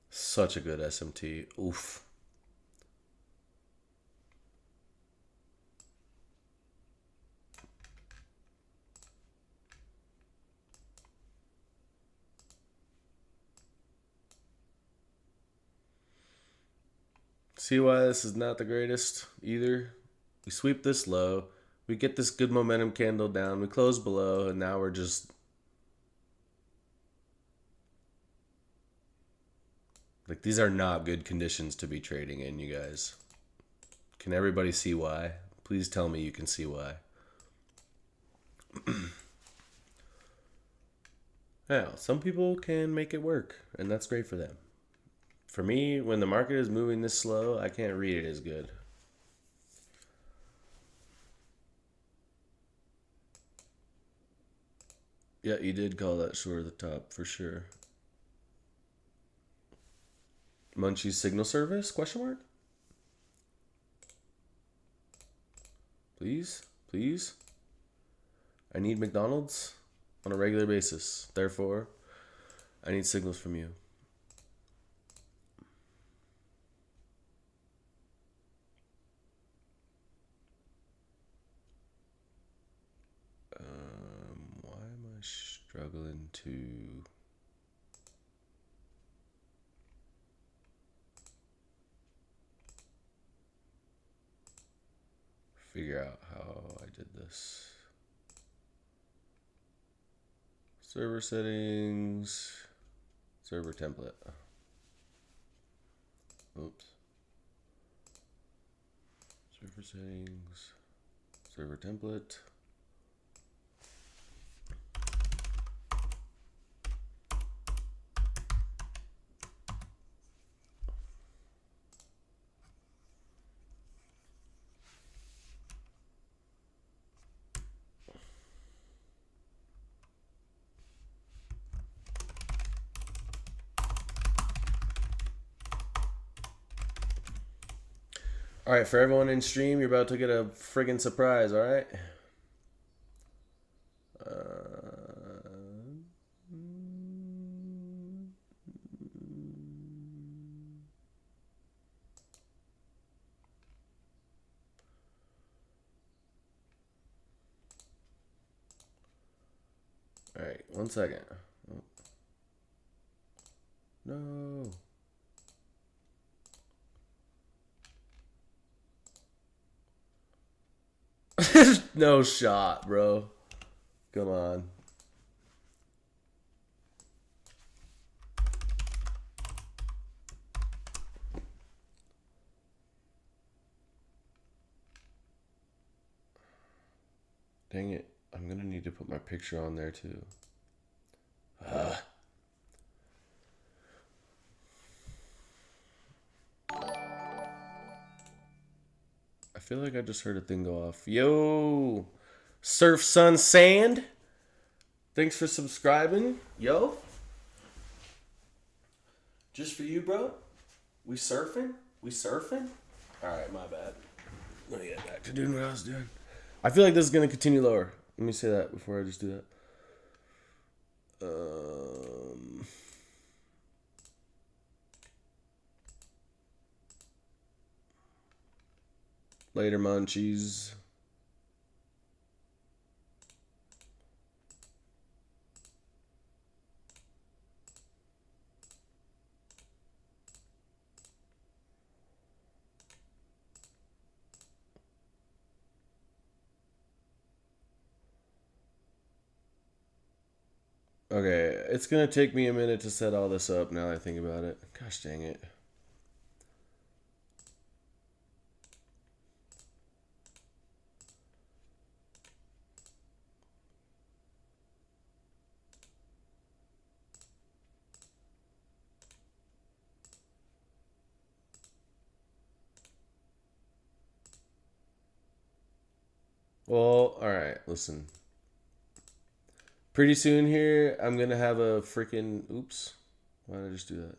[SPEAKER 1] Such a good SMT. Oof. See why this is not the greatest either? We sweep this low. We get this good momentum candle down. We close below, and now we're just... Like, these are not good conditions to be trading in, you guys. Can everybody see why? Please tell me you can see why. Now, some people can make it work, and that's great for them. For me, when the market is moving this slow, I can't read it as good. Yeah, you did call that short at the top, for sure. Munchie's signal service? Question mark? Please? Please? I need McDonald's on a regular basis. Therefore, I need signals from you. Why am I struggling to... figure out how I did this? Server settings, server template. Oops. Server settings, server template. All right, for everyone in stream, you're about to get a friggin' surprise. All right. All right, 1 second. Oh. No. No shot, bro. Come on. Dang it. I'm gonna need to put my picture on there too. I feel like I just heard a thing go off. Yo! Surf Sun Sand! Thanks for subscribing. Yo! Just for you, bro? We surfing? We surfing? Alright, my bad. Let me get back to doing what I was doing. I feel like this is going to continue lower. Let me say that before I just do that. Later, munchies. Okay, it's going to take me a minute to set all this up now that I think about it. Gosh dang it. Well, alright, listen. Pretty soon here, I'm going to have a freaking... Oops. Why did I just do that?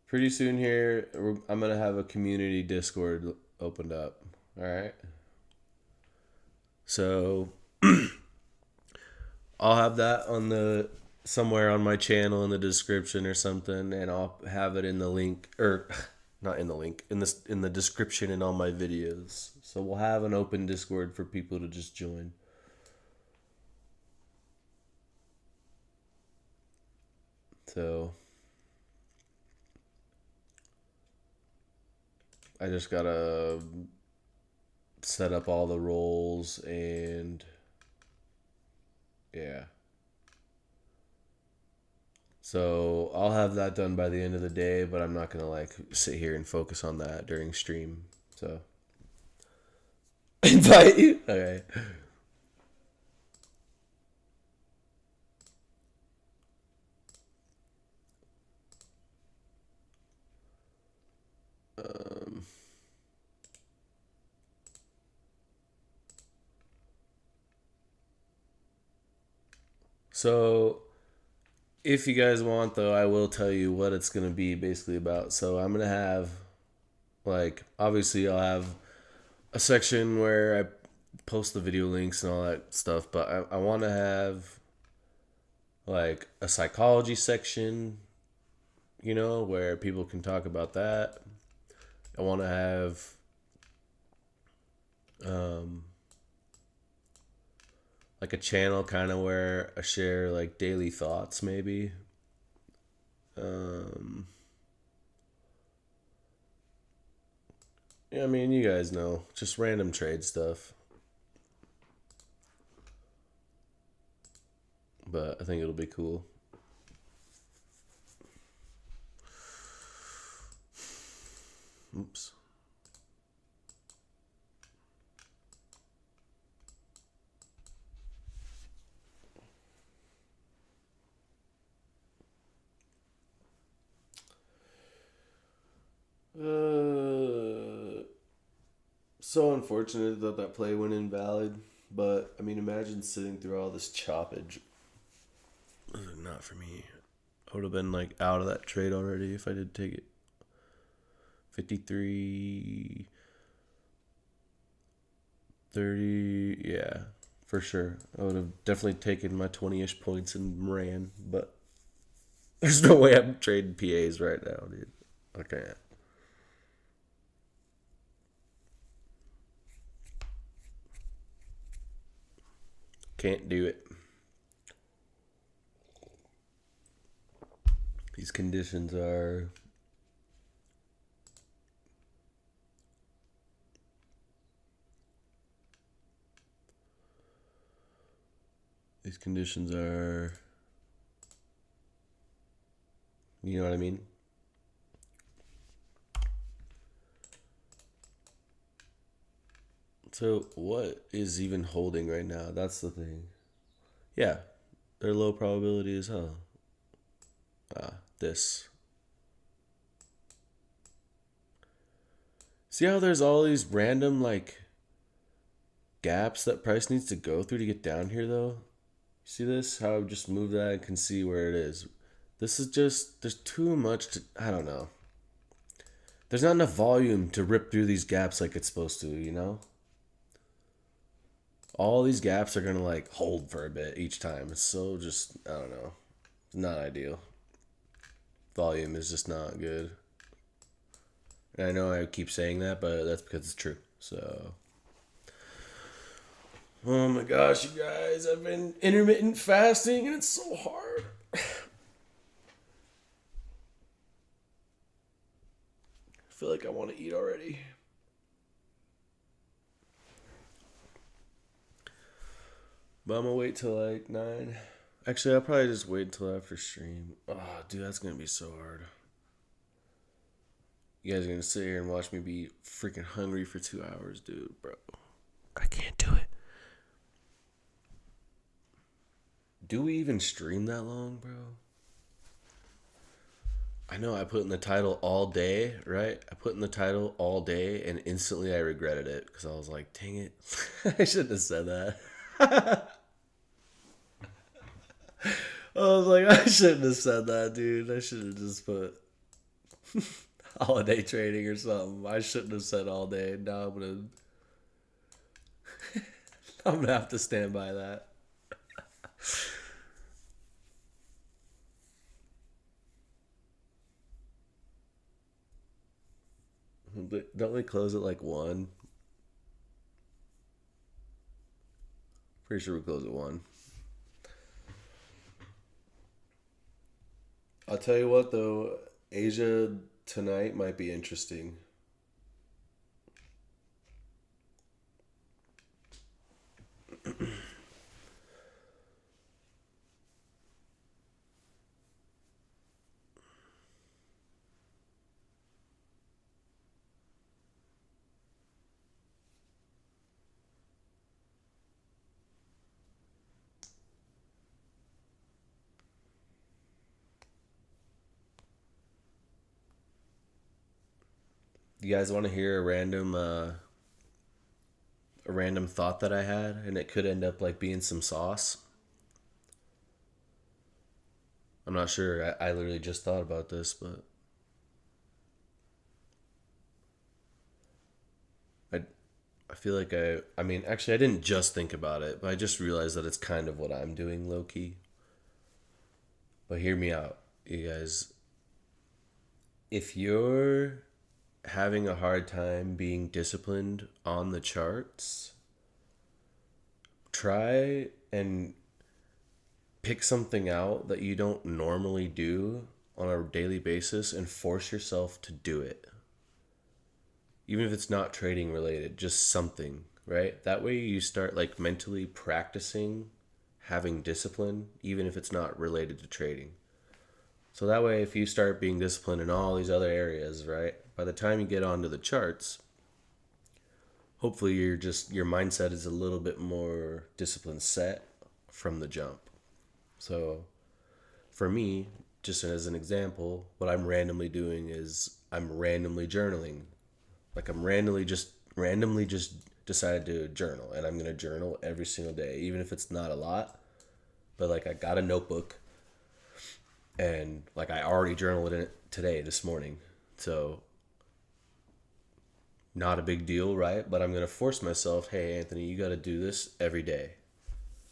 [SPEAKER 1] Pretty soon here, I'm going to have a community Discord opened up. Alright? So, I'll have that on the... somewhere on my channel in the description or something, and I'll have it in the link... Or, not in the link. In the description in all my videos. So we'll have an open Discord for people to just join. So I just gotta set up all the roles and yeah. So I'll have that done by the end of the day, but I'm not gonna like sit here and focus on that during stream. So invite you? Okay. So if you guys want, though, I will tell you what it's going to be basically about. So I'm going to have, like, obviously I'll have a section where I post the video links and all that stuff, but I want to have, like, a psychology section, you know, where people can talk about that. I want to have, like a channel kind of where I share like daily thoughts maybe. Yeah, I mean, you guys know, just random trade stuff. But I think it'll be cool. Oops. So unfortunate that that play went invalid. But, I mean, imagine sitting through all this choppage. Not for me. I would have been, like, out of that trade already if I did take it. 53, 30. Yeah, for sure. I would have definitely taken my 20-ish points and ran, but there's no way I'm trading PAs right now, dude. I can't. Can't do it. These conditions are you know what I mean? So what is even holding right now? That's the thing. Yeah, they're low probability as hell. This. See how there's all these random like gaps that price needs to go through to get down here though? See this? How I just moved that and can see where it is. This is just, there's too much to, I don't know. There's not enough volume to rip through these gaps like it's supposed to, you know? All these gaps are gonna like hold for a bit each time. It's so just, I don't know. It's not ideal. Volume is just not good. And I know I keep saying that, but that's because it's true. So, oh my gosh, you guys, I've been intermittent fasting and it's so hard. I feel like I want to eat already. But I'm gonna wait till like 9. Actually, I'll probably just wait until after stream. Oh, dude, that's gonna be so hard. You guys are gonna sit here and watch me be freaking hungry for 2 hours, dude, bro. I can't do it. Do we even stream that long, bro? I know I put in the title all day, right? I put in the title all day and instantly I regretted it because I was like, dang it. I shouldn't have said that. I was like, I shouldn't have said that, dude. I should have just put holiday trading or something. I shouldn't have said all day. Now I'm gonna have to stand by that. But don't we close at like 1? Pretty sure we close at 1. I'll tell you what though, Asia tonight might be interesting. You guys want to hear a random thought that I had, and it could end up like being some sauce? I'm not sure. I literally just thought about this, but I I feel like I mean, actually I didn't just think about it, but I just realized that it's kind of what I'm doing low key. But hear me out, you guys. If you're having a hard time being disciplined on the charts, try and pick something out that you don't normally do on a daily basis and force yourself to do it. Even if it's not trading related, just something, right? That way you start like mentally practicing having discipline, even if it's not related to trading. So that way, if you start being disciplined in all these other areas, right, by the time you get onto the charts, hopefully your mindset is a little bit more discipline set from the jump. So for me, just as an example, what I'm randomly doing is I'm randomly journaling. Like I'm randomly just decided to journal, and I'm going to journal every single day, even if it's not a lot. But like I got a notebook, and like I already journaled in it today, this morning. So not a big deal, right? But I'm going to force myself, hey, Anthony, you got to do this every day.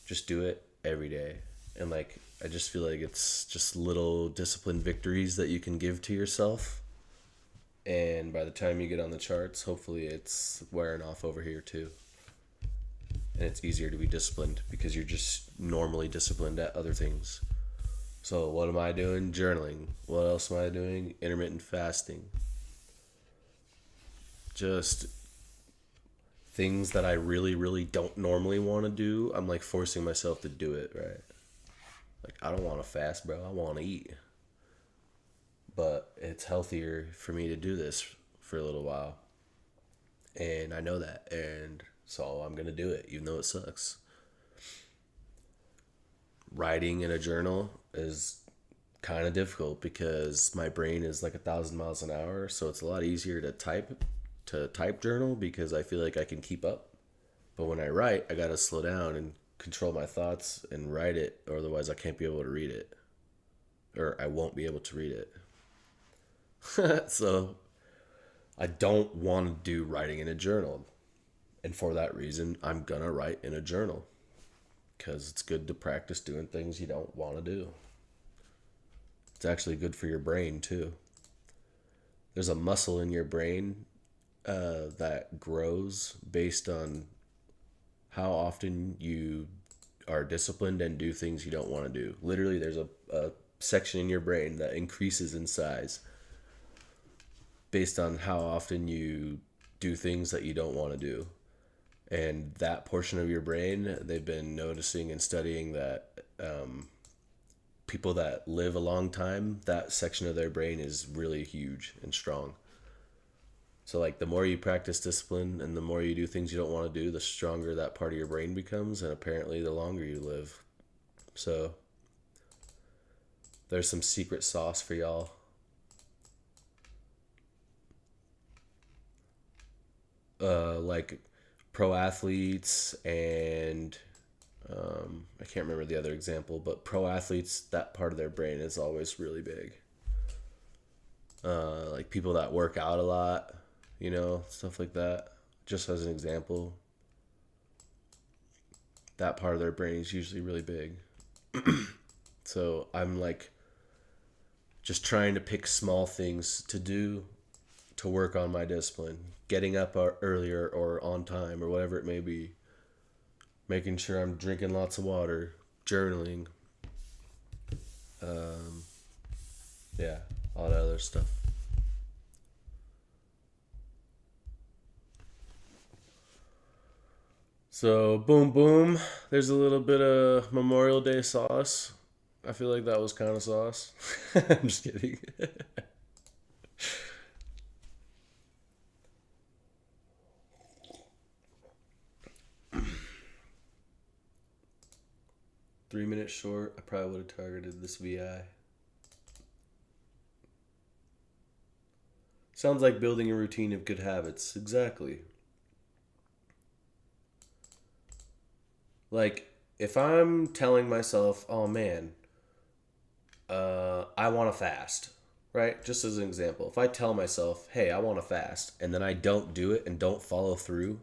[SPEAKER 1] Just do it every day. And like, I just feel like it's just little disciplined victories that you can give to yourself. And by the time you get on the charts, hopefully it's wearing off over here too. And it's easier to be disciplined because you're just normally disciplined at other things. So what am I doing? Journaling. What else am I doing? Intermittent fasting. Just things that I really, really don't normally want to do. I'm like forcing myself to do it, right? Like, I don't want to fast, bro. I want to eat. But it's healthier for me to do this for a little while. And I know that. And so I'm going to do it, even though it sucks. Writing in a journal is kind of difficult because my brain is like 1,000 miles an hour. So it's a lot easier to type journal because I feel like I can keep up. But when I write, I got to slow down and control my thoughts and write it, or otherwise I can't be able to read it. Or I won't be able to read it. So I don't want to do writing in a journal. And for that reason, I'm going to write in a journal. Because it's good to practice doing things you don't want to do. It's actually good for your brain too. There's a muscle in your brain that grows based on how often you are disciplined and do things you don't want to do. Literally, there's a section in your brain that increases in size based on how often you do things that you don't want to do. And that portion of your brain, they've been noticing and studying that people that live a long time, that section of their brain is really huge and strong. So like the more you practice discipline and the more you do things you don't want to do, the stronger that part of your brain becomes, and apparently the longer you live. So there's some secret sauce for y'all. Like pro athletes and I can't remember the other example, but pro athletes, that part of their brain is always really big. Like people that work out a lot, stuff like that. Just as an example, that part of their brain is usually really big. So I'm like just trying to pick small things to do to work on my discipline. Getting up earlier or on time or whatever it may be. Making sure I'm drinking lots of water. Journaling. Yeah, all that other stuff. So, boom, boom. There's a little bit of Memorial Day sauce. I feel like that was kind of sauce. I'm just kidding. 3 minutes short. I probably would have targeted this VI. Sounds like building a routine of good habits. Exactly. Like, if I'm telling myself, oh man, I want to fast, right? Just as an example, if I tell myself, hey, I want to fast, and then I don't do it and don't follow through,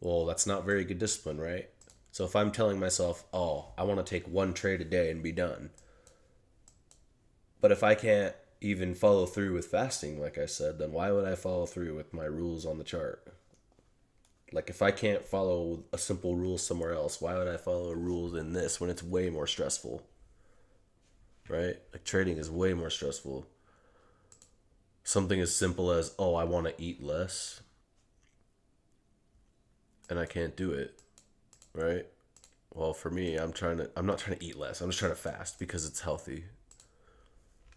[SPEAKER 1] well, that's not very good discipline, right? So if I'm telling myself, oh, I want to take one trade a day and be done, but if I can't even follow through with fasting, like I said, then why would I follow through with my rules on the chart? Like, if I can't follow a simple rule somewhere else, why would I follow rules in this when it's way more stressful? Right? Like, trading is way more stressful. Something as simple as, oh, I want to eat less, and I can't do it, right? Well, for me, I'm not trying to eat less. I'm just trying to fast because it's healthy.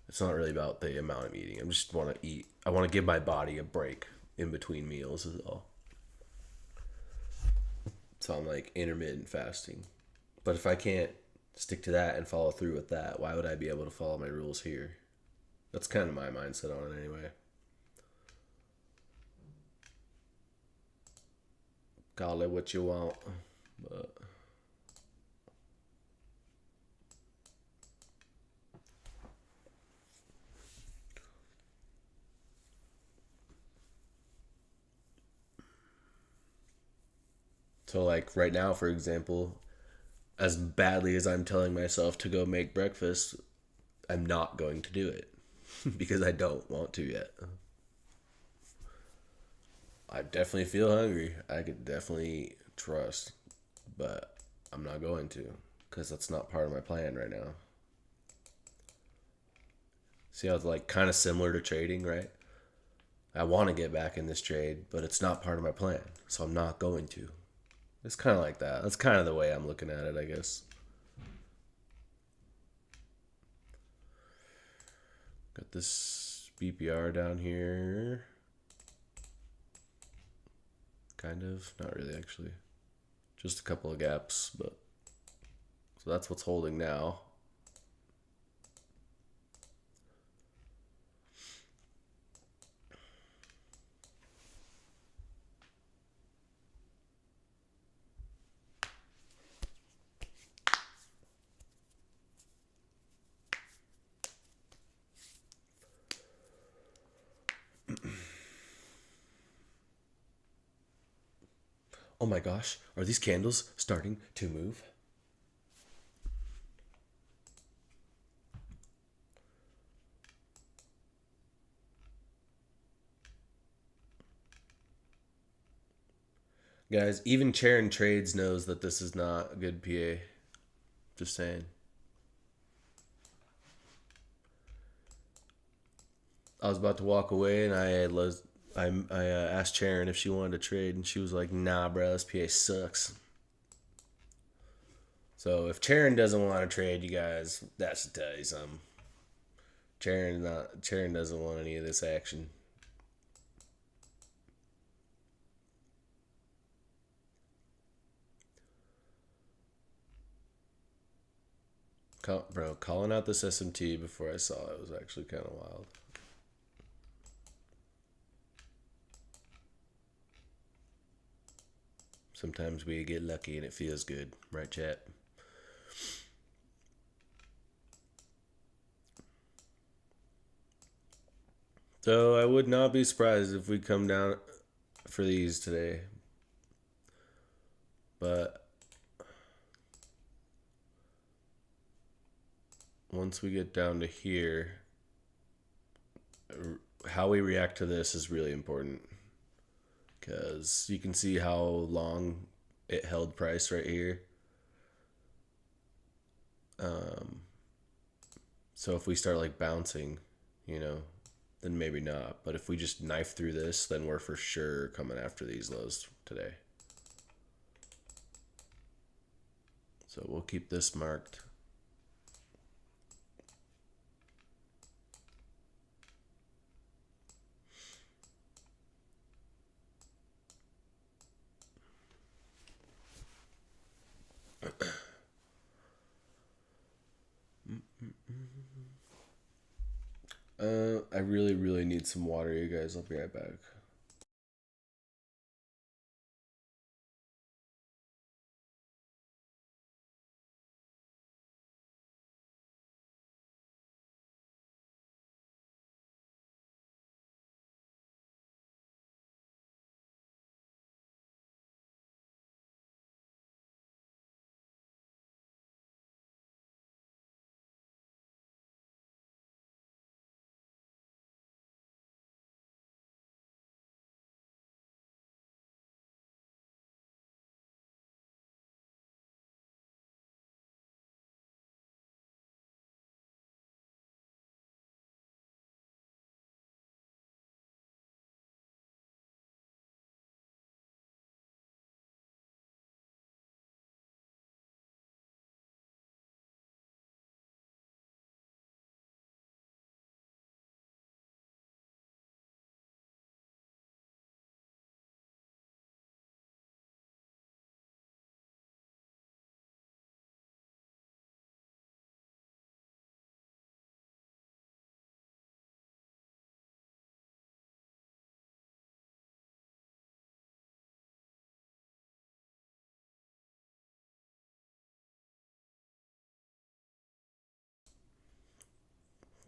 [SPEAKER 1] It's not really about the amount I'm eating. I just want to eat. I want to give my body a break in between meals is all. So I'm like intermittent fasting. But if I can't stick to that and follow through with that, why would I be able to follow my rules here? That's kind of my mindset on it anyway. Call it what you want. But So like right now, for example, as badly as I'm telling myself to go make breakfast, I'm not going to do it because I don't want to yet. I definitely feel hungry. I could definitely trust, but I'm not going to because that's not part of my plan right now. See how it's like kind of similar to trading, right? I want to get back in this trade, but it's not part of my plan, so I'm not going to. It's kind of like that. That's kind of the way I'm looking at it, I guess. Got this BPR down here. Kind of. Not really, actually. Just a couple of gaps, but. So that's what's holding now. Oh my gosh, are these candles starting to move? Guys, even Charon Trades knows that this is not a good PA. Just saying. I was about to walk away and I asked Charon if she wanted to trade, and she was like, "Nah, bro, this PA sucks." So if Charon doesn't want to trade, you guys, that should tell you something. Charon doesn't want any of this action. Bro, calling out this SMT before I saw it was actually kind of wild. Sometimes we get lucky and it feels good, right, chat? So I would not be surprised if we come down for these today. But once we get down to here, how we react to this is really important. Because you can see how long it held price right here. So if we start like bouncing, then maybe not. But if we just knife through this, then we're for sure coming after these lows today. So we'll keep this marked. I really, really need some water, you guys. I'll be right back.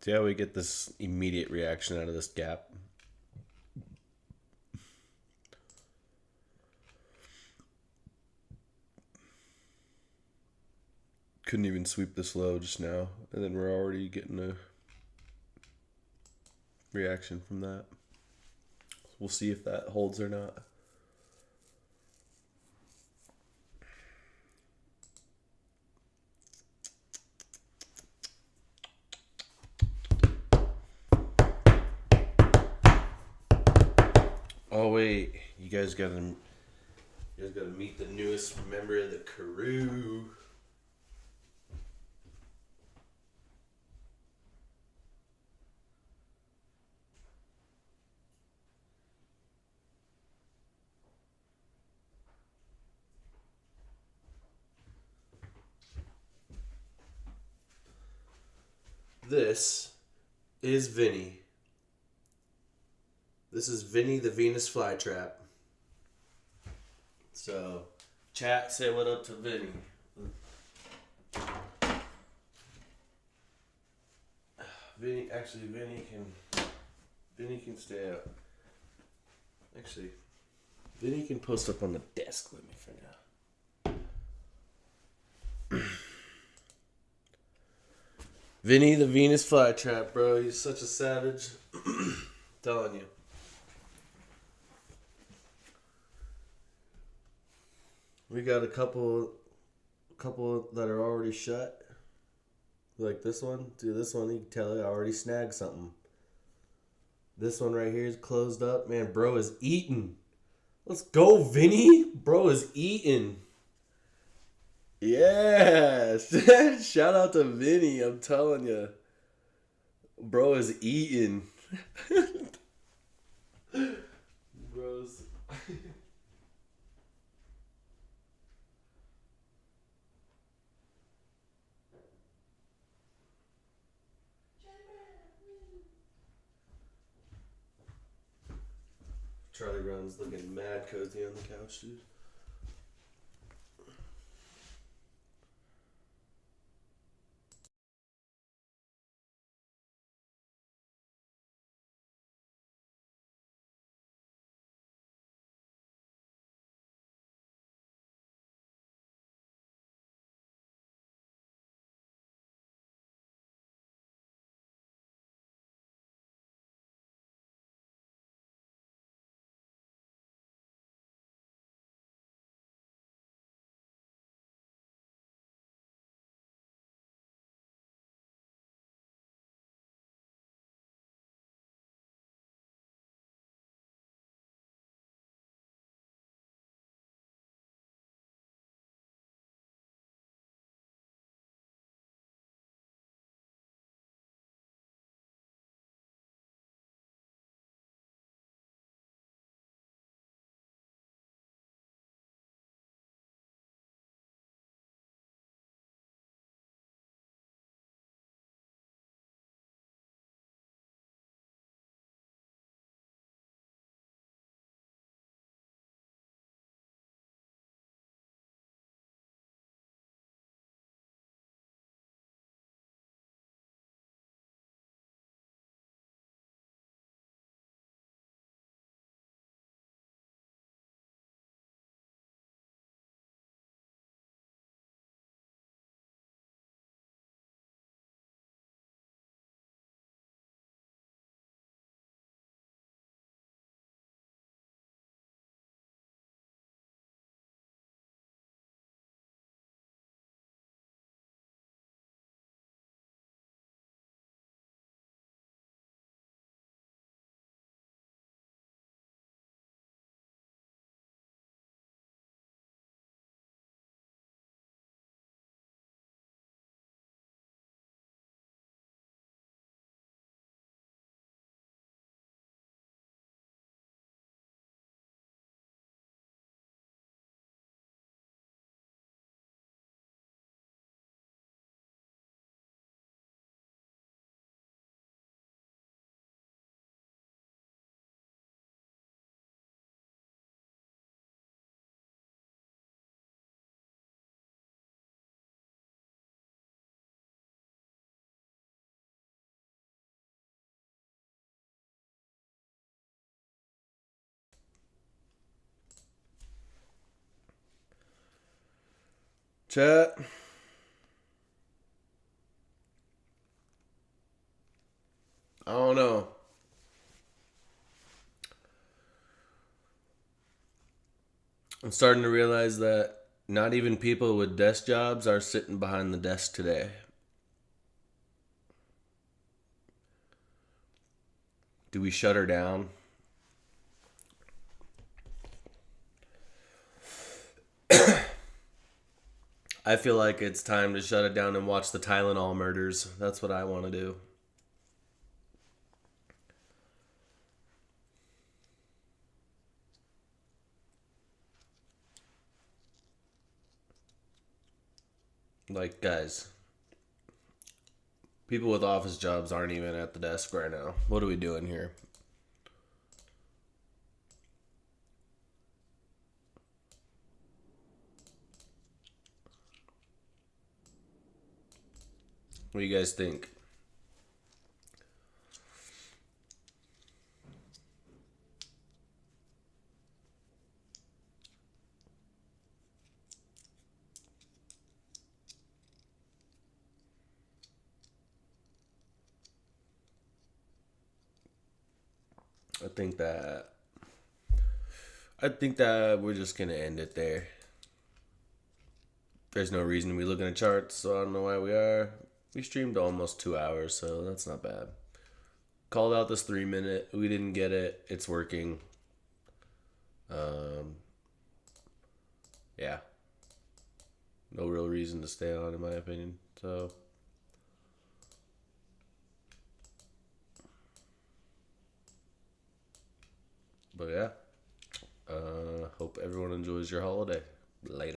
[SPEAKER 1] See how we get this immediate reaction out of this gap? couldn't even sweep this low just now, and then we're already getting a reaction from that. We'll see if that holds or not. Oh wait, you guys gotta meet the newest member of the crew. This is Vinny. This is Vinny the Venus flytrap. So, chat, say what up to Vinny. Vinny can stay out. Actually, Vinny can post up on the desk with me for now. Vinny the Venus flytrap, bro. He's such a savage. Telling you. We got a couple that are already shut. Like this one. Dude, this one, you can tell I already snagged something. This one right here is closed up. Man, bro is eating. Let's go, Vinny. Bro is eating. Yes. Shout out to Vinny. I'm telling you. Bro is eating. Bros. Charlie Brown's looking mad cozy on the couch, dude. Chat. I'm starting to realize that not even people with desk jobs are sitting behind the desk today. Do we shut her down? I feel like it's time to shut it down and watch the Tylenol murders. That's what I want to do. Like, guys, people with office jobs aren't even at the desk right now. What are we doing here? What do you guys think? I think that we're just gonna end it there. There's no reason to be looking at charts, so I don't know why we are. We streamed almost 2 hours, so that's not bad. Called out this 3 minute. We didn't get it. It's working. Yeah. No real reason to stay on, in my opinion. So, but yeah. Hope everyone enjoys your holiday. Later.